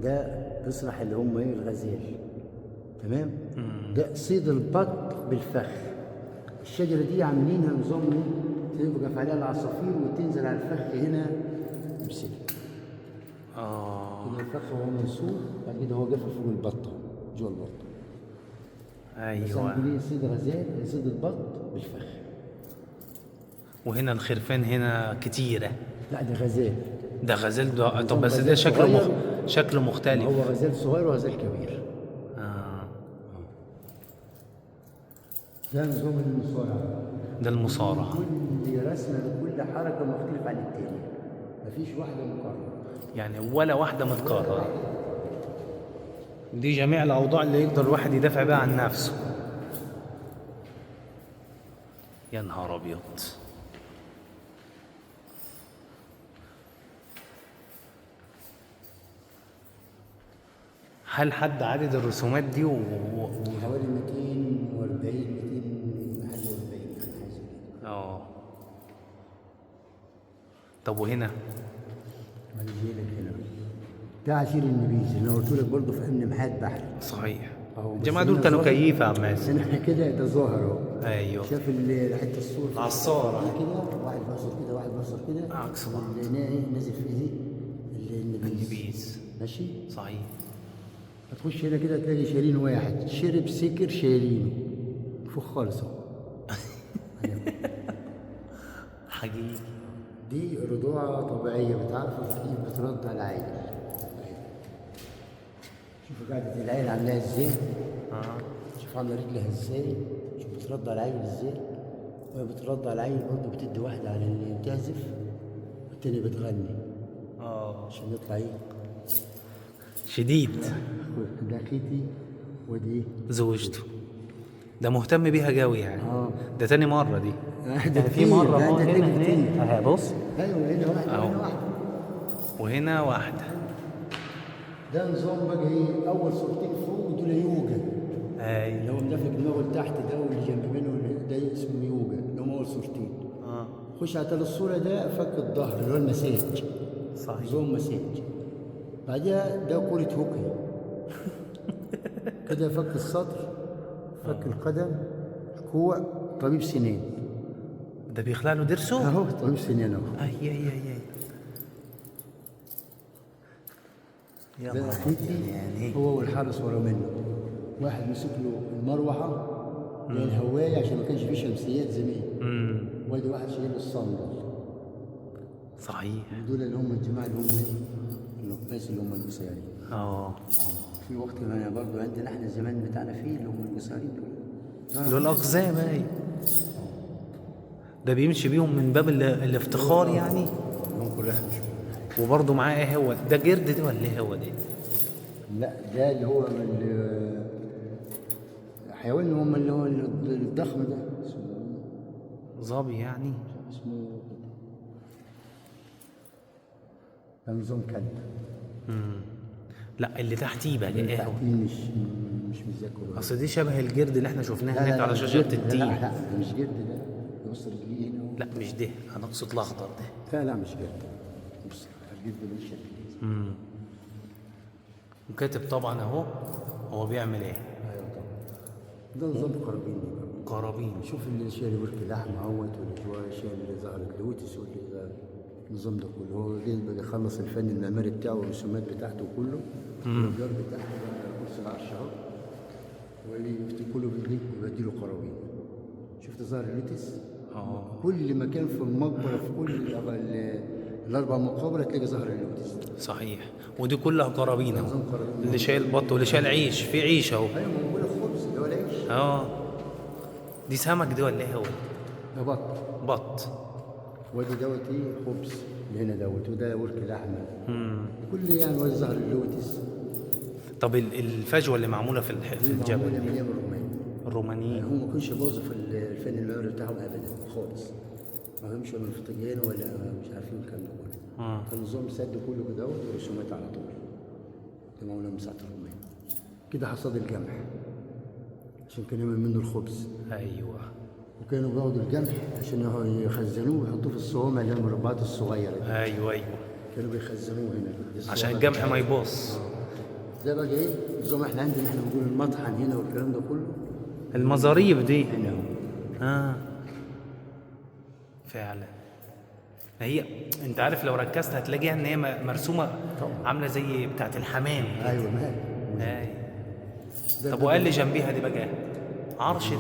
ده بيصلح اللي هم ايه الغزال، تمام. ده صيد البط بالفخ. الشجره دي عاملينها نظام ايه، توقف عليها العصافير وتنزل على الفخ هنا تمسكها. كده الفخ هو منصوب، بعد كده هو قافل فوق البطه جوه البطه. بس ايوه. عندي ليه صيد غزال، صيد البط بالفخ. وهنا الخرفان هنا كتيره. لا ده غزال. ده غزال ده. طب بس ده غزال صغير. شكله ما مختلف. هو غزال صغير وغزال كبير. ده نظام المصارعة. ده المصارعة. كل رسمة بكل حركة مختلفة عن التانية، مفيش واحدة مكررة. يعني ولا واحدة متكررة. دي جميع الأوضاع اللي يقدر الواحد يدافع بها عن نفسه. يا نهار أبيض. هل حد عدد الرسومات دي حوالي 240 241 حاجة زي كده. طب وهنا؟ ما أنا جاي لك هنا. ده عشير النبيذ اللي أنا قلت لك برضه في أمن محاد بحري. صحيح. أهو بس الجماعة دول هنا كانوا ظاهر. كيفة يا عم عز. هنا كده ده ظاهر أهو. أيوه. شاف حتة الصورة العصارة. كده، واحد باصص كده واحد باصص كده. عكس بعض. اللي ايه نازل في ايه النبيذ. ماشي. صحيح. هتخش هنا كده تلاقي شايلين واحد شرب سكر شايلينه فوق خالص اهو. حقيقي. دي رضوعة طبيعية، بتعرف كيف بترضع العيل. شوفوا قاعدة العيل عاملاها ازاي. شوف عاملة رجلها ازاي، شوف بترضع العيل ازاي. وهي بترضع العيل برضه بتدي واحدة على اللي بتعزف والتانية بتغني. عشان يطلع ايه؟ شديد. ده خيتي ودي زوجته. ده مهتم بيها قوي يعني. ده تاني مرة دي. ده في مرة ده هنا بص. ايوه هنا واحدة أهو. وهنا واحدة. وهنا واحدة. ده نظام بقى ايه، أول صورتين فوق دول يوجا. أيوه. اللي هو مدافع دماغه لتحت ده واللي جنب منه ده اسمه يوجا، اللي هم أول صورتين. خش على تالت صورة ده فك الظهر اللي هو المساج. صحيح. نظام مساج. بعدها ده كرة هوكي. كده فك السطر، فك القدم، كوع، طبيب سنان. ده بيخلع له ضرسه؟ اهو طبيب سنان اهو. اي. يا ده اخيتي يعني هو والحارس ورا منه. واحد مسك له المروحه اللي هي الهوايه عشان ما كانش فيه شمسيات زمان. وادي واحد شايل الصندل. صحيح. دول اللي هم الجماعه اللي هم الناس اللي هم القصيرين. في وقت كمان برضه عندنا احنا زمان بتاعنا فيه اللي هم القصيرين دول. دول اقزام. اي. ده بيمشي بيهم من باب الافتخار يعني. هم كلها مش. وبرضه معاه ايه هو ده جرد ده ولا ايه هو ده؟ لا ده اللي هو حيوان هم اللي هو الضخم ده اسمه ظبي يعني. اسمه ده نظام كلب. لا اللي تحتيه بقى ايه هو؟ مش متذكر. اصل دي شبه الجرد اللي احنا شفناه هناك على شجره التين. لا ده مش جرد ده. بص رجليه هنا. لا مش ده، انا اقصد الاخضر ده. لا مش جرد. بص الجرد مش شكل. وكاتب طبعا اهو هو بيعمل ايه. ايوه طبعا. ده نظام قرابين دي بقى. قرابين. شوف اللي شايل ورك لحم اهوت واللي شايل ظهر اللوتس واللي ظهر النظام ده كله. هو بقى يخلص الفن المعماري بتاعه والرسومات بتاعته كله. الجار بتاعته بقى كرسي العرش اهو. واللي كله بيديله قرابين. شفت ظهر اللوتس؟ كل مكان في المقبره في كل الاربع مقابر تلاقي ظهر اللوتس. صحيح. ودي كلها قرابين اهو. اللي شايل بط واللي شايل عيش، في عيش اهو. ايوه موجود الخبز اللي هو العيش. دي سمك دي ولا ايه هو؟ ده بط. بط. وادي دوت ايه خبز اللي هنا دوت، وده ورك لحمه. كل يعني وادي ظهر اللوتس. طب الفجوه اللي معموله في الجبل معمولة دي؟ من ايام الرومان. الرومانيين. هم ما كانوش يبوظوا في الفن المعماري بتاعهم ابدا خالص. ما همش ولا منفطجين ولا مش عارفين الكلام ده كله. كان نظام سد كله كده ورسومات على طول. ده معموله من ساعه الرومان. كده حصاد الجمح عشان كان يعمل منه الخبز. ايوه. وكانوا بياخدوا القمح عشان يخزنوه ويحطوه في الصوامع اللي هي المربعات الصغيره دي. ايوه كانوا بيخزنوه هنا عشان القمح ما يبوظ. ده بقى ايه نظام احنا عندنا، احنا بنقول المطحن هنا والكلام ده كله. المزاريب دي هنا فعلا. هي انت عارف لو ركزت هتلاقيها ان هي مرسومه عامله زي بتاعت الحمام. ايوه ما هي. طب وقال لي جنبيها دي بقى عرش دي؟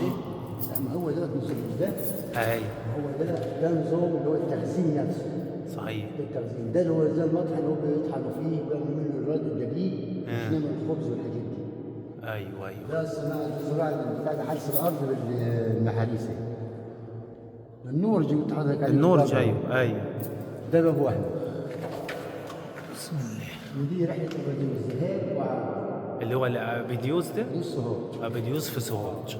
لا ما هو ده نظام ده. ايوه هو ده نظام اللي هو التخزين نفسه. صحيح. التخزين ده اللي هو زي المطحن اللي هو بيطحنوا فيه ويعملوا منه الرد الدقيق عشان يعمل الخبز والحاجات دي. ايوه ده الزراعه بتاع حرث الارض بالمحاريس. النور جي حضرتك النور ايوه ده باب واحد. بسم الله. ودي رحله ابديوس ذهاب وعوده. اللي هو ابيديوس ده؟ سوهاج. ابيديوس في سوهاج.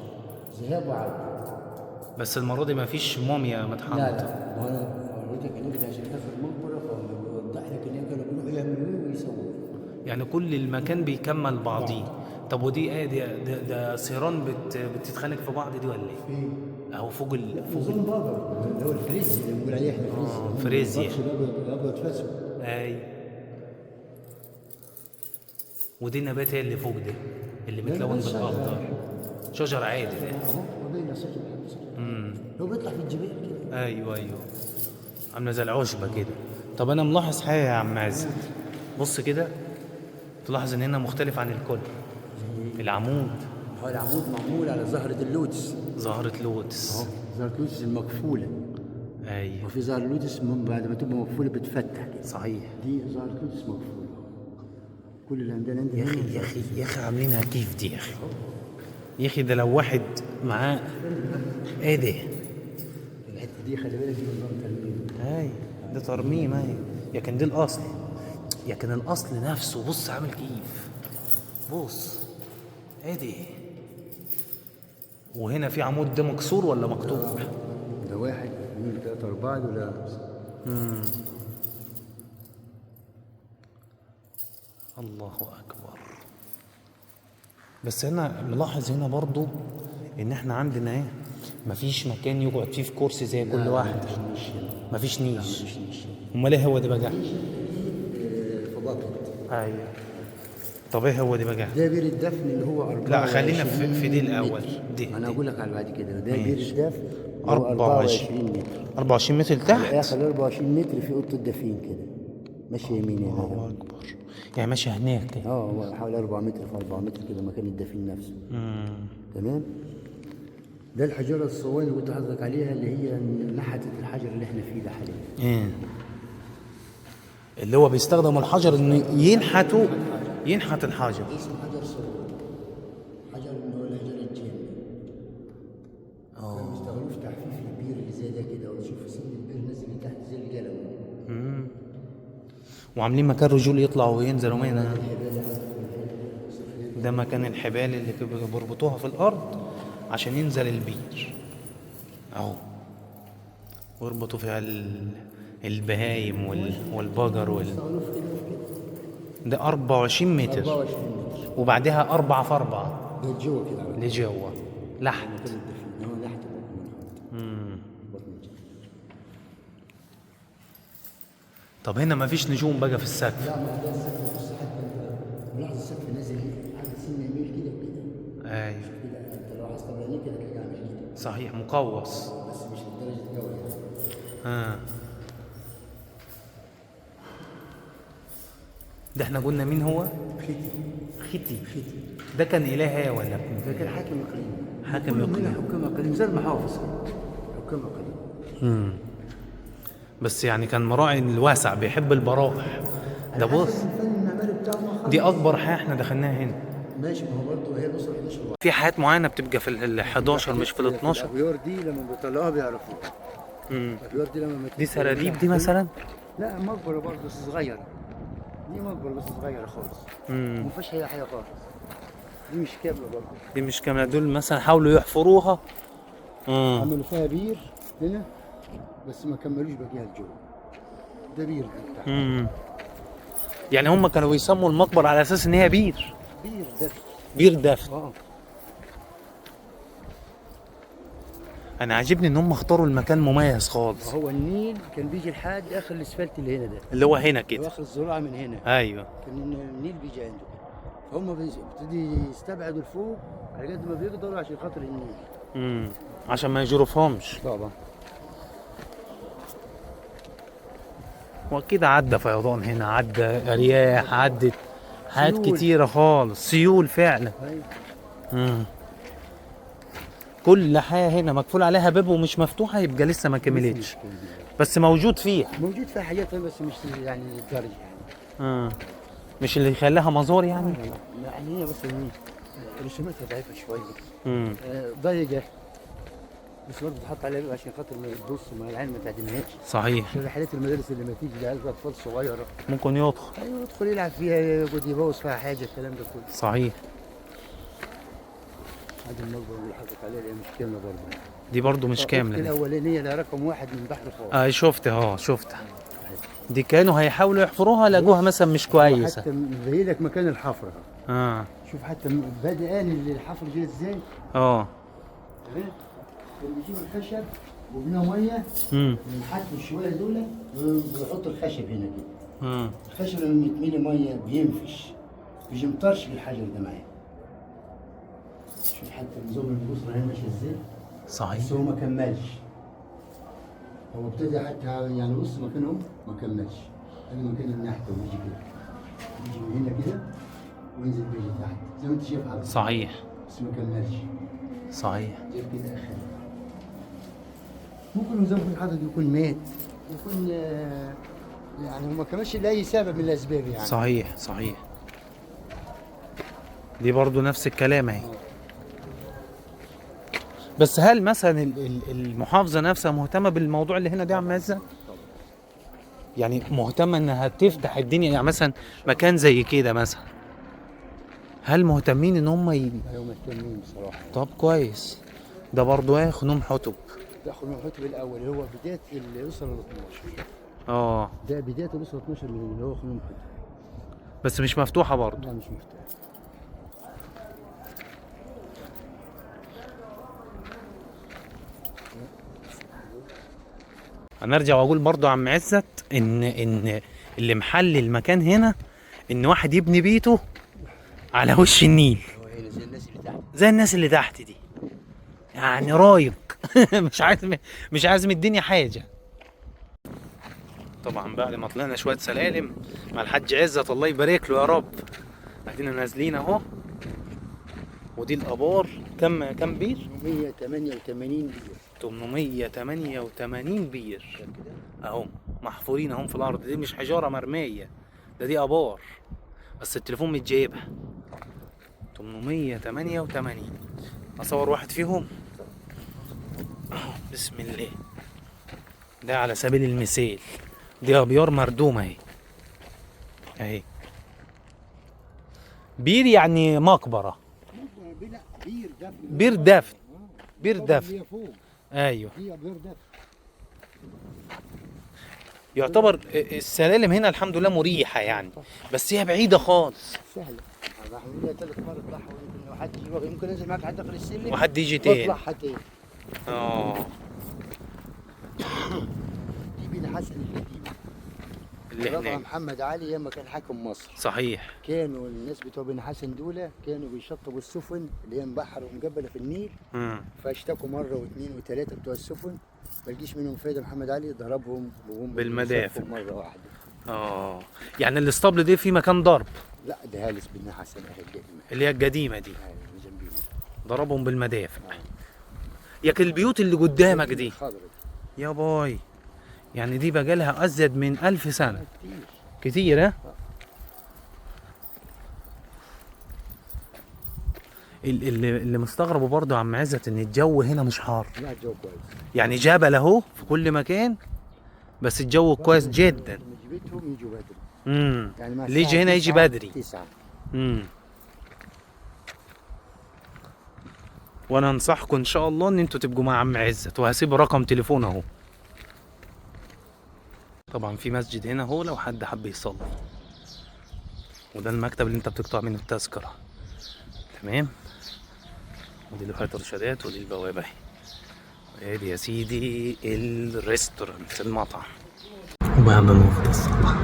ذهاب وعوده. بس المره دي ما فيش موميا متحنطه. لا ما انا وريتك انك عشان تاخد مقبره فبيوضح لك ان كانوا بيروحوا يعملوا ايه ويسووا. يعني كل المكان بيكمل بعضيه. طب ودي ايه ده سيران بتتخانق في بعض دي ولا ايه؟ فين؟ اهو فوق نظام بابر اللي هو الفريزي اللي بنقول عليه احنا فريزي. فريزي. الابيض فاسود. اي. ودي نبات ايه اللي فوق ده؟ اللي متلون بالاخضر. شجر عادي ده. اهو وبين شجر. هو بيطلع في الجبال كده. ايوه عامله زي العشبه كده. طب انا ملاحظ حاجه يا عم عزت. بص كده تلاحظ ان هنا مختلف عن الكل. العمود. هو العمود معمول على زهرة اللوتس. زهرة لوتس. اهو زهرة اللوتس المقفولة. ايوه. وفي زهرة اللوتس بعد ما تبقى مقفولة بتفتح كده. صحيح. دي زهرة لوتس مقفولة. كل اللي عندنا يا اخي عاملينها كيف دي يا اخي ده لو واحد معاه ايه ده؟ الحتة دي خلي بالك دي نظام ترميم. هاي ده ترميم هاي. لكن دي الاصل. لكن الاصل نفسه بص عامل كيف. بص ايه ده؟ وهنا في عمود ده مكسور ولا مقطوع؟ ده 1 2 3 4 ولا الله اكبر. بس انا ملاحظ هنا برضو ان احنا عندنا ايه؟ مفيش مكان يقعد فيه في كرسي زي كل واحد. مفيش نيش. امال ايه هو ده بقى؟ في بطن. ايوه. طب ايه هو ده بقى؟ ده بير الدفن اللي هو 24. لا خلينا في دي الاول. دي انا اقول لك على بعد كده. ده بير الدفن 24 متر. 24 متر تحت. اخر 24 متر في اوضه الدفين كده ماشي يمين هنا. الله اكبر. يعني ماشي هناك. هو حوالي 4 متر في 4 متر كده مكان الدفين نفسه. تمام. ده الحجاره الصواني اللي كنت حضرتك عليها اللي هي نحتة الحجر اللي احنا فيه ده حاليا. اللي هو بيستخدموا الحجر انه ينحت الحجر. اسمه حجر صواني. حجر اللي هو الحجر الجامد. كانوا بيستخدموه في تحفيف البير اللي زي ده كده وتشوف سن البير نازل لتحت زي القلم. وعاملين مكان رجول يطلعوا وينزلوا منها. ده مكان الحبال اللي بيربطوها في الارض عشان ينزل البير اهو. ويربطوا فيها البهايم والبقر ده 24 متر. 24 متر. وبعدها 4 في 4. ده جوه كده. لجوه لحت. هو لحت طب هنا مفيش نجوم بقى في السقف. لا ما ده السقف بص حتى انت ملاحظ السقف نازل حاجه سنه يميل كده وكده. ايوه كده انت لو حسبت بعينيك كده تلاقيها عامل كده. صحيح مقوس. بس مش لدرجه قوي يعني. ده احنا قلنا مين هو؟ ختي. ده كان اله ايه ولا ده كان حاكم اقليم. حاكم اقليم. حكام اقليم زي المحافظ حكام اقليم. بس يعني كان مراعي الواسع بيحب البراح. ده بص الفن المعماري بتاعه دي اكبر حاجه احنا دخلناها هنا. ماشي ما هو برضه هي الاسره 11 واحد. في حاجات معينه بتبقى في ال 11 مش في ال 12. الابيار دي لما بيطلعوها بيعرفوها. الابيار دي لما دي سراديب دي مثلا. لا مقبره برضه بس صغيره. دي مقبره بس صغيره خالص. ما فيهاش اي حاجه خالص. دي مش كامله برضه. دي مش كامله. دول مثلا حاولوا يحفروها. عملوا فيها بير هنا بس ما كملوش بقيها لجوه. ده بير ده. يعني هم كانوا بيسموا المقبره على اساس ان هي بير. بير دفن. بير دفن. انا عاجبني ان هم اختاروا المكان مميز خالص، هو النيل كان بيجي لحد اخر الاسفلت اللي هنا ده، اللي هو هنا اللي هو كده. اخر الزراعه من هنا. ايوه. كان النيل بيجي عنده كده، فهم بيبتدي يستبعدوا لفوق على قد ما بيقدروا عشان خاطر النيل. عشان ما يجرفهمش. طبعا. واكيد عدى فيضان هنا، عدى رياح، عدت حاجات سيول. كتيره خالص، سيول فعلا. ايوه. كل حاجه هنا مقفول عليها باب ومش مفتوحه، يبقى لسه ما كملتش، بس موجود فيها. موجود فيها حاجات بس مش يعني الدرجه يعني. مش اللي يخليها مزار يعني. يعني هي بس رسوماتها ضعيفه شويه. امم ضيقه، بس برضه تحط عليها بيبقى عشان خاطر ما تبص ما العين ما تعدمهاش. صحيح. عشان رحلات المدارس اللي ما تيجي لعيال اطفال صغيره ممكن يدخل. ايوه يدخل يلعب فيها، يقعد يبوظ فيها حاجه، الكلام ده كله. صحيح. هذه المقبره اللي حطت عليها اللي هي مش كامله برضه. دي برضو مش كامله. الاولانيه اللي رقم واحد من بحر خالص. شفتها. دي كانوا هيحاولوا يحفروها، لقوها مثلا مش كويسه. حتى مبين لك مكان الحفره. شوف حتى بدأان الحفر جه ازاي. تمام. بيجيب الخشب وبناه ميه بنحطوا شويه دول وبيحطوا الخشب هنا كده. الخشب لما يتملي ميه بينفش، بيجي مطرش بالحجر ده معايا. شوف حتى نظام البوصله هنا ماشيه ازاي. صحيح. بس هو ما كملش، هو ابتدى حتى يعني بص مكانهم ما كملش، ادي مكان النحت وبيجي كده، بيجي من هنا كده وينزل بيجي تحت زي ما انت شايف حضرتك. صحيح. بس ما كملش. صحيح. زي كده اخر. ممكن نظام الحدث يكون مات، يكون يعني ما كانش لاي سبب من الاسباب يعني. صحيح. دي برضو نفس الكلام اهي. بس هل مثلا المحافظه نفسها مهتمه بالموضوع اللي هنا ده يا عم عزة؟ يعني مهتمه انها تفتح الدنيا، يعني مثلا مكان زي كده مثلا، هل مهتمين ان هم ايوه مهتمين بصراحه. طب كويس. ده برضو ايه خنوم حتب. ده خنوم حتب الاول اللي هو بدايه الاسره ال 12. ده بدايه الاسره 12 اللي هو خنوم حتب. بس مش مفتوحه برضو. لا مش مفتوحه. انا ارجع واقول برضو يا عم عزت ان اللي محل المكان هنا ان واحد يبني بيته على وش النيل، زي الناس اللي تحت دي، يعني رايق. مش عايز من الدنيا حاجه. طبعا بعد ما طلعنا شويه سلالم مع الحاج عزت الله يبارك له يا رب، ادينا نازلين اهو. ودي الابار كم بير؟ 888 بير. 888 بير اهو محفورين اهم في الارض. دي مش حجاره مرميه، دي ابار، بس التليفون مش جايبها. 888. اصور واحد فيهم. بسم الله. ده على سبيل المثال، دي ابيار مردومه اهي. بير يعني مقبره. بير دفن. ايوه. يعتبر السلالم هنا الحمد لله مريحه يعني، بس هي بعيده خالص. سهله. هي ثلاث مرات بحر، لو حد يجي ممكن ينزل معاك لحد اخر السلم وحد يجي تاني. واطلعها تاني. دي بين حسن القديم اللي هناك. محمد علي لما كان حاكم مصر. صحيح. كانوا الناس بتوع بن حسن دول كانوا بيشطبوا السفن اللي هي مبحر ومقبله في النيل. فاشتكوا مره واثنين وثلاثه بتوع السفن، ما لقيش منهم فايده. محمد علي ضربهم بالمدافع مره واحده. يعني الاسطبل دي في مكان ضرب؟ لا ده هالس بن حسن القديمه اللي هي القديمه دي. ضربهم بالمدافع. ياك البيوت اللي قدامك دي يا باي، يعني دي بقى لها ازيد من 1000 سنه. كتير ها. اللي مستغربه برضه يا عم عزت ان الجو هنا مش حار. لا الجو كويس، يعني جبل اهو في كل مكان، بس الجو كويس جدا. جبتهم يجوا بدري. يعني اللي يجي هنا يجي بدري. 9. وانا انصحكم ان شاء الله ان انتوا تبقوا مع عم عزت، وهسيب رقم تليفون اهو. طبعا في مسجد هنا اهو لو حد حب يصلي، وده المكتب اللي انت بتقطع منه التذكره. تمام. ودي لوحات ارشادات، ودي البوابه اهي. ادي يا سيدي الريستورانت المطعم، وبعد نقطة الصبح.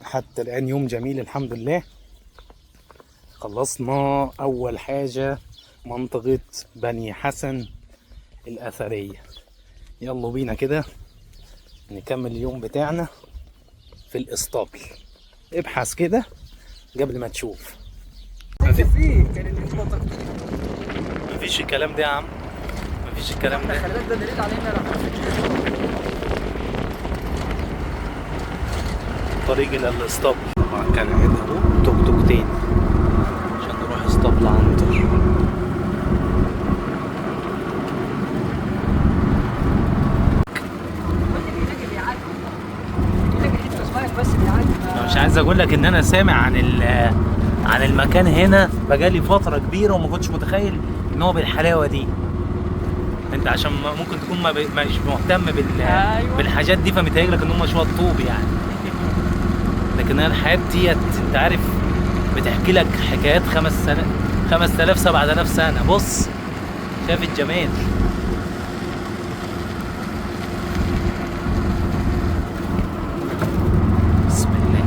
حتى الآن يوم جميل الحمد لله. خلصنا أول حاجة منطقة بني حسن الأثرية. يلا بينا كده نكمل اليوم بتاعنا في الإسطبل. ابحث كده قبل ما تشوف. مفيش الكلام ده يا عم، مفيش الكلام ده. خلي بالك ده دليل على ان طريق إلى الإسطبل طبعا كان عندنا توك توك تاني عشان نروح اسطبل عنتر. أنا مش عايز اقول لك ان انا سامع عن المكان هنا بقالي فتره كبيره وما كنتش متخيل ان هو بالحلاوه دي. انت عشان ممكن تكون مش مهتم بالحاجات دي فمتهيأ لك ان هم شويه طوب يعني، لكن انا الحياه ديت انت عارف بتحكي لك حكايات 5000 7000 سنه. بص شايف الجمال. بسم الله.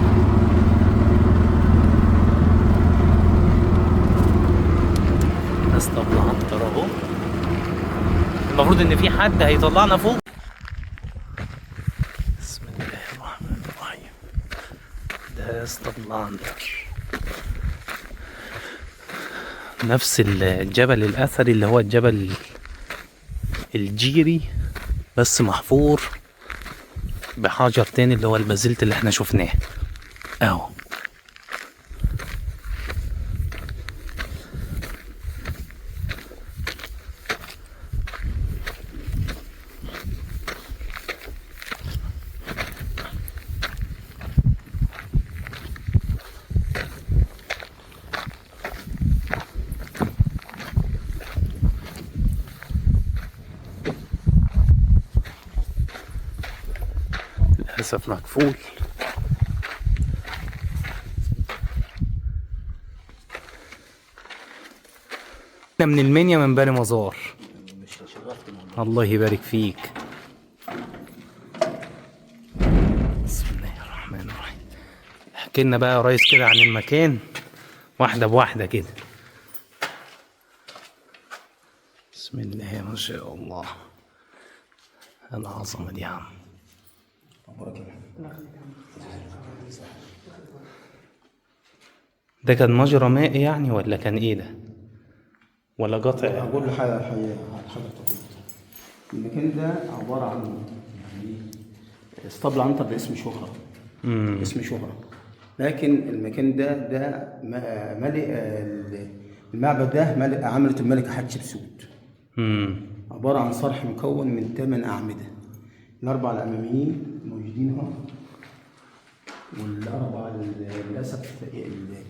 اسطبل عنتر اهو. المفروض ان في حد هيطلعنا فوق. بسم الله الرحمن الرحيم. ده اسطبل عنتر، نفس الجبل الاثري اللي هو الجبل الجيري بس محفور بحجر تاني اللي هو البازلت اللي احنا شفناه اهو. للأسف مقفول. احنا من المنيا من بني مزار. الله يبارك فيك. بسم الله الرحمن الرحيم. احكي لنا بقى يا ريس كده عن المكان واحدة بواحدة كده. بسم الله ما شاء الله. العظمة دي يا عم. ده كان مجرى ماء يعني ولا كان ايه ده؟ ولا قطع؟ اقول له حضرتك المكان ده عباره عن يعني اسطبل عنتر باسم شهره. اسم شهره، لكن المكان ده ملك المعبد ده عملت الملكه حتشبسوت. عباره عن صرح مكون من 8 اعمده، الاربعه الاماميين موجودين هنا، والاربعه للاسف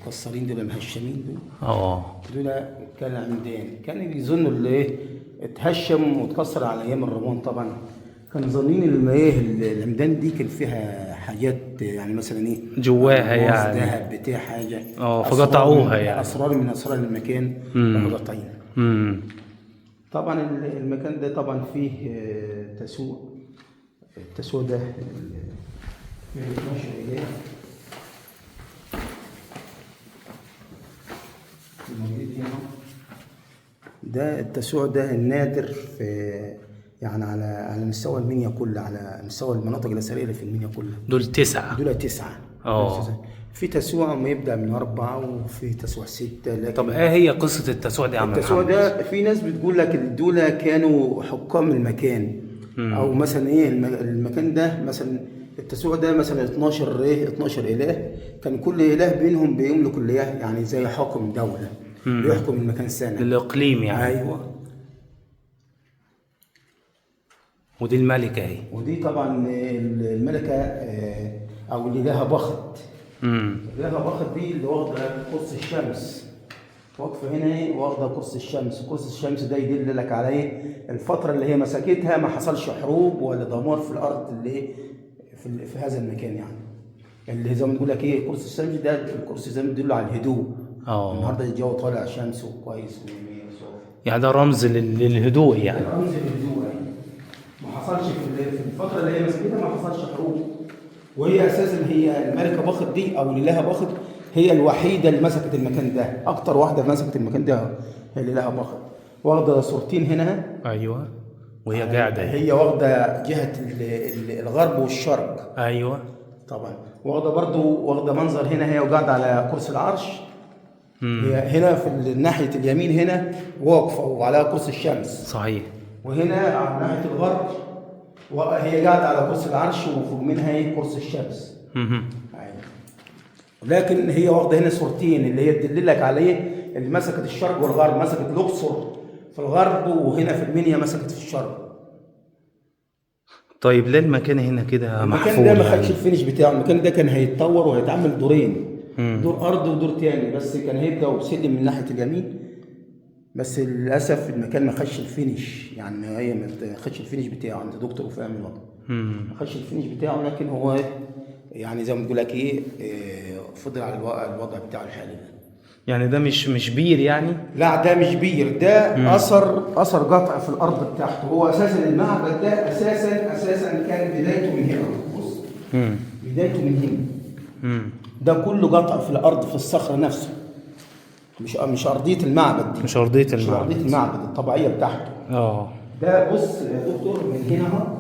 القصارين دول مهشمين دول كان عمدان. كانوا بيظنوا اللي ايه اتهشم واتكسر على ايام الرومان. طبعا كانوا ظانين العمدان دي كان فيها حاجات يعني مثلا ايه جواها يعني ذهب بتاع حاجه فقطعوها يعني اسرار من اسرار المكان مقطعينها. طبعا المكان ده طبعا فيه تسوق. التسوق ده فيه 12 إله الموجود هنا. ده التسوق ده النادر في يعني على مستوى المنيا كلها، على مستوى المناطق الأثرية اللي في المنيا كلها. دول 9. دول 9. في تسوع ما يبدأ من 4 وفي تسوع 6. لكن طب ايه هي قصة التسوع دي يا عم محمد؟ التسوع ده في ناس بتقول لك دول كانوا حكام المكان. او مثلا ايه المكان ده مثلا التسوع ده مثلا 12 اله، كان كل اله بينهم بيملك الاله يعني زي حاكم دوله بيحكم المكان سنه الاقليم يعني. ايوه. ودي الملكه اهي. ودي طبعا الملكه او الالهه بخت. الالهه بخت دي اللي واخده قرص الشمس، واقفه هنا ايه واخده قرص الشمس. قرص الشمس ده يدل لك على ايه الفتره اللي هي مسكتها ما حصلش حروب ولا دمار في الارض اللي في هذا المكان يعني. اللي زي ما تقول لك ايه كرسي الشمس ده، الكرسي زي ما بيدل على الهدوء. النهارده الجو طالع شمس وكويس يعني ده رمز للهدوء يعني. رمز للهدوء يعني. ما حصلش في الفتره اللي هي مسكتها ما حصلش حروب. وهي اساسا هي الملكه باخت دي او ليلها باخت هي الوحيده اللي مسكت المكان ده، اكتر واحده مسكت المكان ده هي ليلها باخت. واخده صورتين هنا. ايوه وهي قاعده. هي واخده جهه الغرب والشرق. ايوه طبعا. واخده منظر هنا هي وقاعده على كرسي العرش. هي هنا في ناحيه اليمين هنا واقفه وعلى كرسي الشمس. صحيح. وهنا على ناحيه الغرب وهي قاعده على كرسي العرش وفوق منها ايه كرسي الشمس. لكن هي واخده هنا صورتين اللي هي تدللك عليه اللي مسكت الشرق والغرب، مسكت الاقصر في الغرب وهنا في المنيا مسكت في الشرق. طيب ليه المكان هنا كده محفول؟ المكان ده ما خدش الفينش بتاعه، المكان ده كان هيتطور وهيتعمل دورين. دور ارض ودور تاني، بس كان هيبدا بسلم من ناحيه اليمين. بس للاسف المكان ما خدش الفينش، يعني هي ما خدش الفينش بتاعه. انت دكتور وفاهم الوضع. ما خدش الفينش بتاعه، لكن هو يعني زي ما بتقول لك ايه فضل على الوضع بتاعه الحالي. يعني ده مش بير يعني؟ لا ده مش بير، ده اثر قطع في الارض بتاعته. هو اساسا المعبد ده اساسا كان بدايته من هنا. بص بدايته من هنا. ده كله قطع في الارض في الصخر نفسه، مش ارضيه المعبد دي. مش ارضيه المعبد الطبيعيه بتاعته. ده بص يا دكتور من هنا اهو،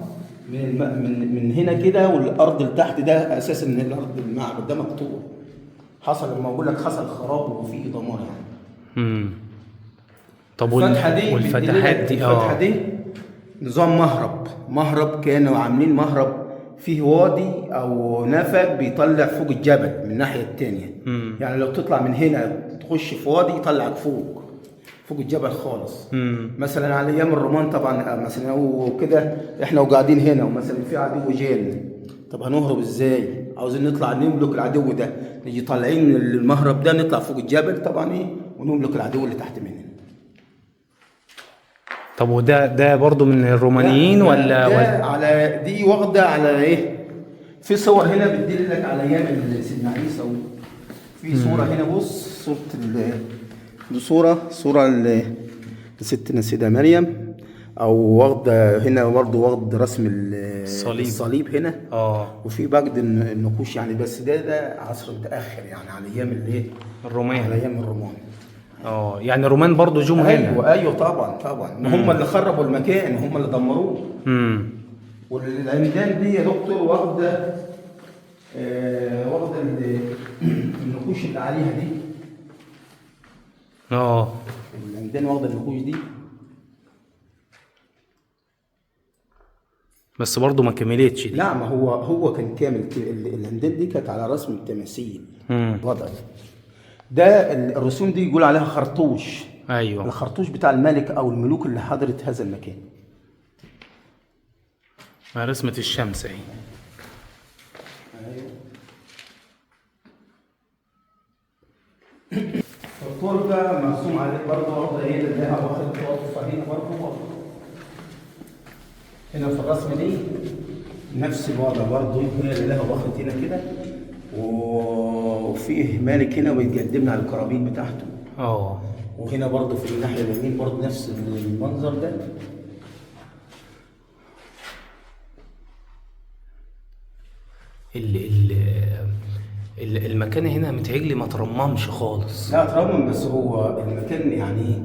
من هنا كده والارض اللي تحت ده اساسا من الارض المعبد ده مقطوع. حصل لما بقول لك حصل خراب وفي دمار يعني. طب والفتحات دي الفتحه دي نظام مهرب كانوا عاملين مهرب فيه وادي او نفق بيطلع فوق الجبل من الناحيه الثانيه. يعني لو تطلع من هنا تخش في وادي يطلعك فوق الجبل خالص. مثلا على ايام الرومان طبعا مثلا وكده احنا وقاعدين هنا ومثلا في عدو جانا، طب هنهرب ازاي؟ عاوزين نطلع نملك العدو ده، نيجي طالعين المهرب ده نطلع فوق الجبل طبعا ايه ونملك العدو اللي تحت مننا. طب وده برضو من الرومانيين ولا على دي واخده على ايه؟ في صور هنا بتدلك على ايام سيدنا عيسى. في صوره هنا بص دي صوره لستنا السيده مريم، او واخده هنا برضه واخد رسم الصليب هنا. وفي بجد النقوش يعني، بس ده عصر متاخر يعني على ايام الايه الرومان. على ايام الرومان. يعني الرومان برضه جم هنا. ايوه طبعا هم اللي خربوا المكان، هم اللي دمروه. والعمدان دي يا دكتور واخده النقوش اللي عليها دي. العمدان واخده النقوش دي، بس برضه ما كملتش دي. لا ما هو كان كامل. العمدان دي كانت على رسم التماثيل وضعي. ده الرسوم دي يقول عليها خرطوش. ايوه الخرطوش بتاع الملك او الملوك اللي حضرت هذا المكان. رسمة الشمس اهي. التربة مرسوم عليه برضه واخده ايه اللي لها واخد وقفه هنا برضه. هنا في الرسمه دي نفس الوضع برضه، هي اللي لها واخد هنا كده، وفيه مالك هنا ويتقدمنا على الكرابيك بتاعته. وهنا برضه في الناحيه اليمين برضه نفس المنظر ده. المكان هنا متهيألي ما ترممش خالص. لا ترمم، بس هو المكان يعني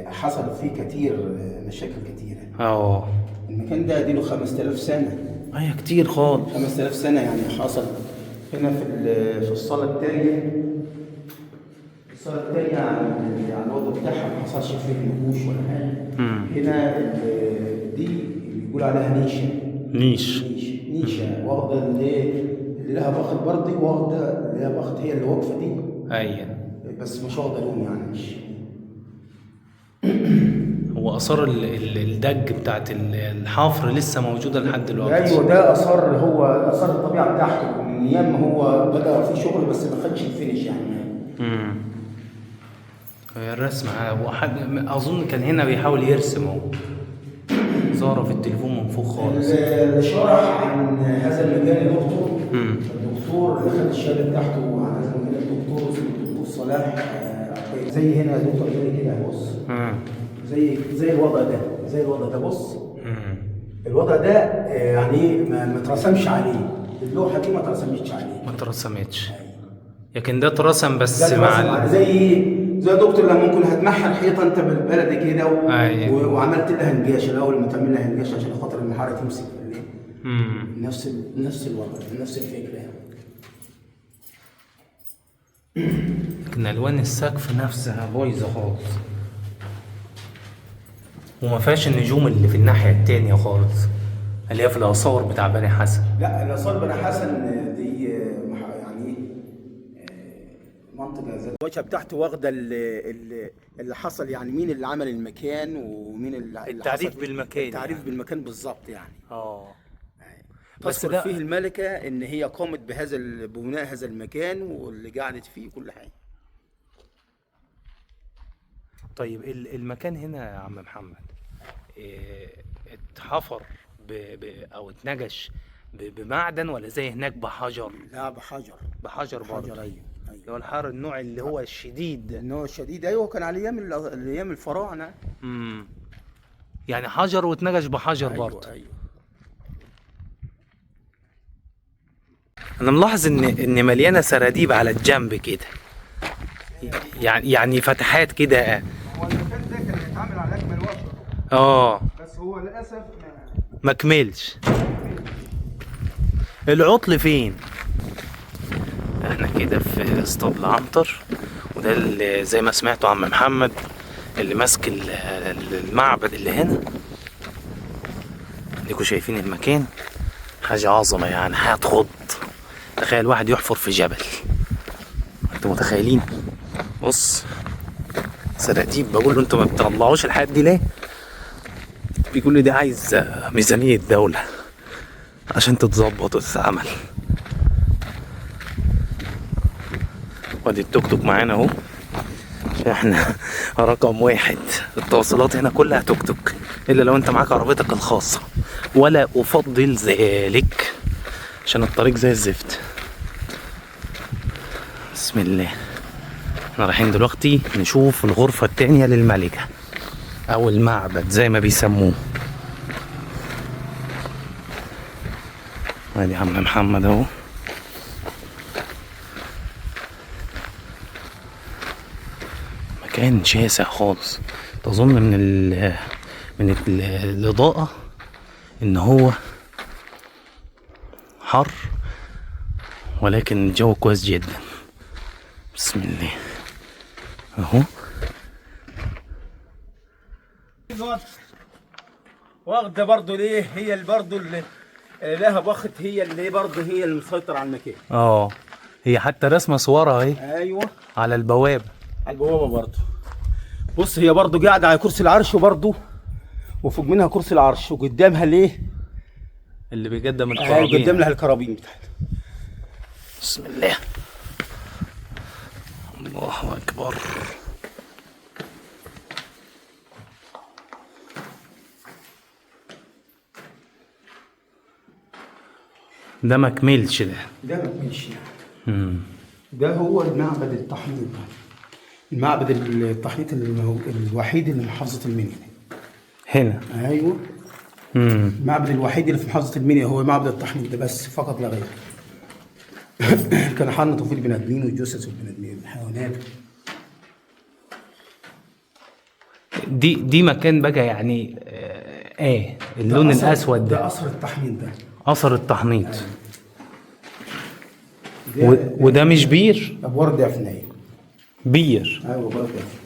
حصل فيه كتير مشاكل كتيره. المكان ده اديله 5000 سنه. ايوه كتير خالص. 5000 سنه يعني. حصل هنا في الصاله الثانيه. الصاله الثانيه على الوضع بتاعها ما حصلش فيه نقوش ولا حاجه. هنا دي بيقول عليها نيشه واخده اللي لها باخت برضه، واخده اللي لها باخت هي اللي واقفه دي. ايوه بس مش واخده لون يعني. مش هو اثار الدج بتاعت الحفر لسه موجوده لحد دلوقتي. ايوه ده هو اثار الطبيعه بتاعته من ايام ما هو بدا في شغل، بس ما خدش الفينش يعني. الرسم اظن كان هنا بيحاول يرسم هو. ظاهرة في التليفون من فوق خالص. اللي شرح عن هذا المكان يا دكتور، الدكتور اللي خد الشهاده بتاعته عن هذا المكان الدكتور اسمه الدكتور صلاح عبيد. زي هنا يا دكتور زي كده بص، زي الوضع ده، زي الوضع ده بص. الوضع ده يعني ما اترسمش عليه، اللوحه دي ما اترسمتش عليه، ما اترسمتش، لكن ده اترسم بس مع زي دكتور لما ممكن هتمحر حيطه انت بالبلدي كده وعملت لها هنجاشه الاول، ما تعمل لها هنجاشه عشان خاطر المحاره تمسك نفس الوضع، نفس الفكره يعني. لكن الوان السقف نفسها بايظه خالص، وما فيهاش النجوم اللي في الناحيه التانية خالص اللي هي في الاثار بتاع بني حسن. لا الاثار بني حسن دي يعني منطقه زي الواجهه بتاعته واخده اللي حصل، يعني مين اللي عمل المكان ومين اللي التعريف بالمكان، التعريف يعني. بالمكان بالظبط يعني. بس تذكر فيه الملكه ان هي قامت ببناء هذا المكان واللي قعدت فيه كل حاجه. طيب المكان هنا يا عم محمد اتحفر او اتنجش بمعدن ولا زي هناك بحجر؟ لا بحجر برضه. ايوه اللي هو الحجر النوع اللي هو الشديد. النوع الشديد ايوه، كان على ايام الفراعنه. يعني حجر واتنجش بحجر برضه. ايوه. انا ملاحظ ان مليانه سراديب على الجنب كده، يعني فتحات كده. هو المكان ده كان هيتعمل على اكمل وجه، بس هو للاسف ما كملش. العطل فين؟ احنا كده في اسطبل عنتر، وده اللي زي ما سمعتوا عم محمد اللي ماسك المعبد اللي هنا. اديكوا شايفين المكان حاجه عظمه يعني، هتخض. تخيل واحد يحفر في جبل، انتوا متخيلين؟ بص سراديب. بقول له انتوا ما بتطلعوش الحاجات دي ليه؟ بيقول لي دي عايز ميزانية دولة عشان تتظبط وتتعمل. وادي التوك توك معانا اهو، احنا رقم 1. التوصيلات هنا كلها توك توك، الا لو انت معاك عربيتك الخاصة، ولا افضل ذلك عشان الطريق زي الزفت. بسم الله. احنا رايحين دلوقتي نشوف الغرفة التانية للملكة او المعبد زي ما بيسموه. ادي عم محمد اهو. مكان شاسع خالص. تظن من الاضاءة ان هو حر، ولكن الجو كويس جدا. بسم الله اهو. واخده برضه ليه هي اللي برضه اللي لها بخت، هي اللي برضه هي اللي مسيطره على المكان. هي حتى رسمه صورها اهي. ايوه على البوابه. على البوابه برضه. بص هي برضه قاعده على كرسي العرش، وبرضه وفوق منها كرسي العرش، وقدامها ليه اللي بيقدم الكرابين. قدام لها الكرابين بتاعتها. بسم الله. الله اكبر. ده ما كملش. ده ما كملش يعني. ده هو المعبد التحنيط، المعبد التحنيط الوحيد اللي في محافظه المنيا هنا. ايوه. المعبد الوحيد اللي في محافظه المنيا هو معبد التحنيط ده بس، فقط لا غير. كانوا حنطوا فيه البني ادمين والجثث والبني ادمين والحيوانات. دي مكان بقى يعني اللون الاسود ده اثر التحنيط. ده اثر التحنيط. وده مش بير؟ ابوار دفنيه. بير. ايوه ابوار دفن.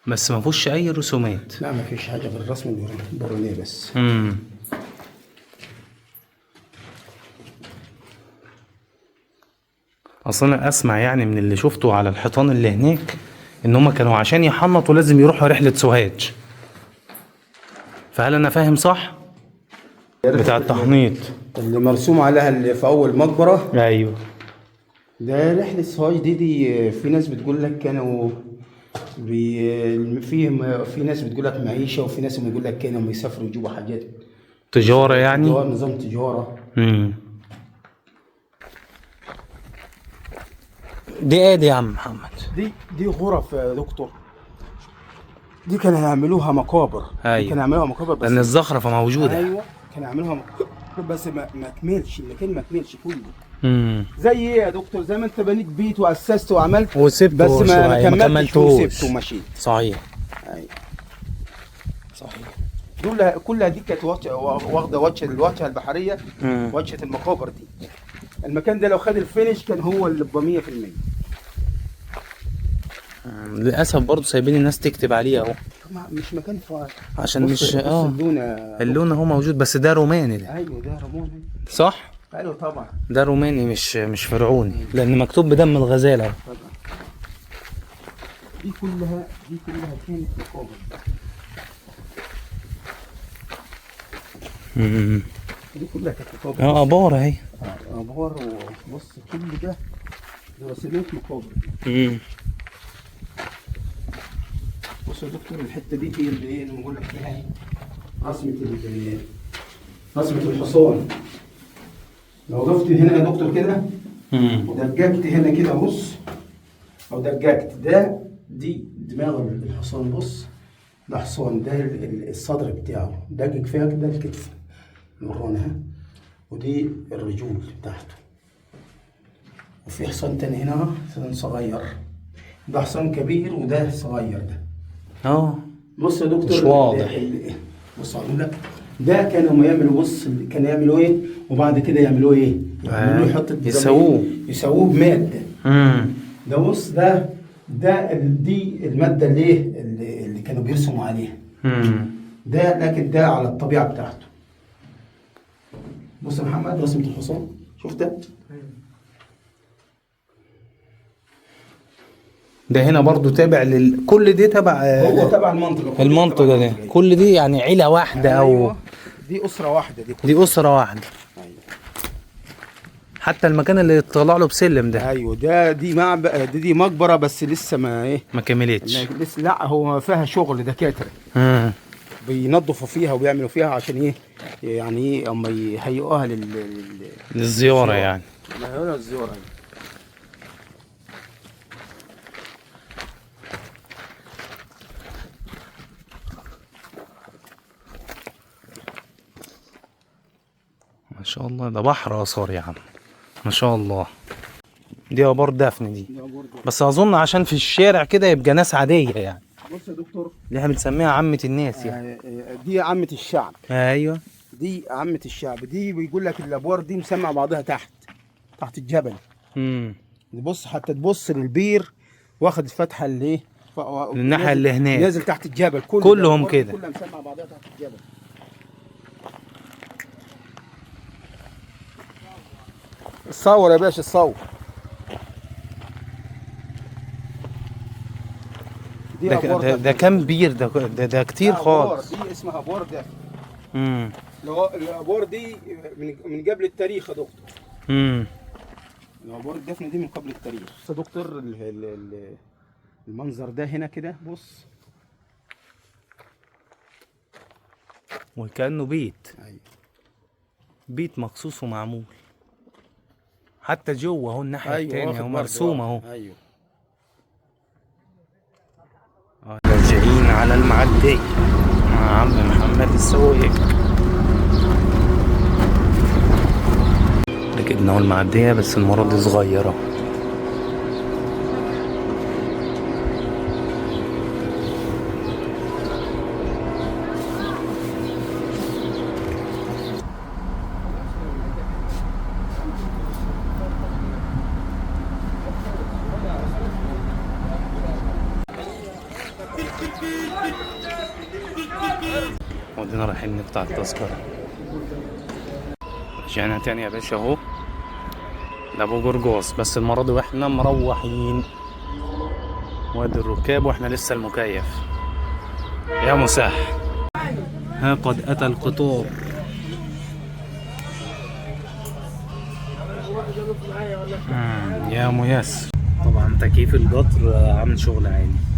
بس ما فيهوش اي رسومات. لا ما فيش حاجه غير الرسم البرونيه بس. اصلا اسمع يعني من اللي شفته على الحيطان اللي هناك ان هم كانوا عشان يحنطوا لازم يروحوا رحله سوهاج. فهل انا فاهم صح؟ بتاع التحنيط اللي مرسوم عليها اللي في اول مقبره. ايوه. ده رحله سوهاج دي في ناس بتقول لك كانوا في ناس بتقول لك معيشه، وفي ناس بتقول لك كانوا يسافروا يجيبوا حاجات تجارة يعني. نظام تجاره. دي ايه دي يا عم محمد؟ دي غرف يا دكتور. دي كانوا هيعملوها مقابر. أيوة. كانوا هيعملوها مقابر بس لان الزخرفة موجودة. ايوه كانوا هيعملوها مقابر بس ما كملش، المكان ما كملش كله. زي ايه يا دكتور؟ زي ما انت بنيت بيت واسست وعملت وسبته بس ما كملتش كملتوش وسبته ومشيت. صحيح. ايوه صحيح. كلها دي كانت واخده الواجهه البحريه، واجهه المقابر دي. المكان ده لو خد الفينش كان هو اللي ب 100%. للاسف برضه سايبين الناس تكتب عليه اهو. مش مكان عشان مش اللون اهو موجود، بس ده روماني ده. ايوه ده روماني صح؟ ايوه طبعا ده روماني مش فرعوني، لان مكتوب بدم الغزاله اهو. دي كلها كانت مقابر. دي كلها كانت مقابر. ابار اهي. ابار. وبص كل ده رسمات مقابر. بص يا دكتور الحته دي هي اللي ايه اللي بقول لك فيها ايه؟ رسمه الحصان. لو وقفت هنا يا دكتور كده ودججت هنا كده، بص، او دججت دي دماغ الحصان. بص ده حصان، ده الصدر بتاعه دجج فيها كده الكتف ورانا، ودي الرجول بتاعته. وفي حصان تاني هنا، حصان صغير. ده حصان كبير وده صغير ده. بص يا دكتور مش واضح. بص اقول لك، ده كانوا يعملوا، بص كانوا يعملوا ايه وبعد كده يعملوا ايه؟ يعملوا حته يسووه بماده. ده بص دي الماده اللي كانوا بيرسموا عليها. ده لكن ده على الطبيعه بتاعته. بص يا محمد رسمه الحصان، شفتها؟ ده هنا برضو تابع كل دي تبع، هو تبع المنطقه ده كل دي يعني عيله واحده. أيوة. او دي اسره واحده. دي اسره واحده. أيوة. حتى المكان اللي طلع له بسلم ده. ايوه دي مقبره بس لسه ما كملتش لسه. لا هو فيها شغل دكاتره بينظفوا فيها وبيعملوا فيها عشان ايه يعني ايه اما يهيئوها للزياره يعني. الزياره. ما شاء الله، ده بحر آثار يا عم، ما شاء الله. دي ابار دفن دي، بس اظن عشان في الشارع كده يبقى ناس عاديه يعني. بص يا دكتور، اللي احنا بنسميها عامه الناس يعني. دي عامه الشعب. ايوه دي عامه الشعب. دي بيقول لك الابوار دي مسمع بعضها تحت الجبل. بص حتى تبص للبير واخد الفتحه اللي ايه الناحيه اللي هناك نازل تحت الجبل. كلهم كده كلها مسمع بعضها تحت الجبل. صور يا باشا، صور. ده كام بير؟ ده كتير خالص. دي اسمها ابوار دفن. الابوار دي من قبل التاريخ يا دكتور. الابوار الدفن دي من قبل التاريخ يا دكتور. المنظر ده هنا كده، بص، وكأنه بيت. ايوه بيت مخصوص ومعمول حتى جوه اهو الناحيه التانية اهو مرسوم اهو. ايوه. راجعين على المعدية مع عم محمد السواق. ركبنا اهو المعدية بس المرة دي صغيرة. ودينا رايحين نقطع التذكرة. رجعنا تاني يا باشا اهو لابو جرجاس، بس المرة دي واحنا مروحين وادي الركاب واحنا لسه المكيف. يا مساح، ها قد اتى القطار. يا ميسر. طبعا تكييف القطر عامل شغل عالي.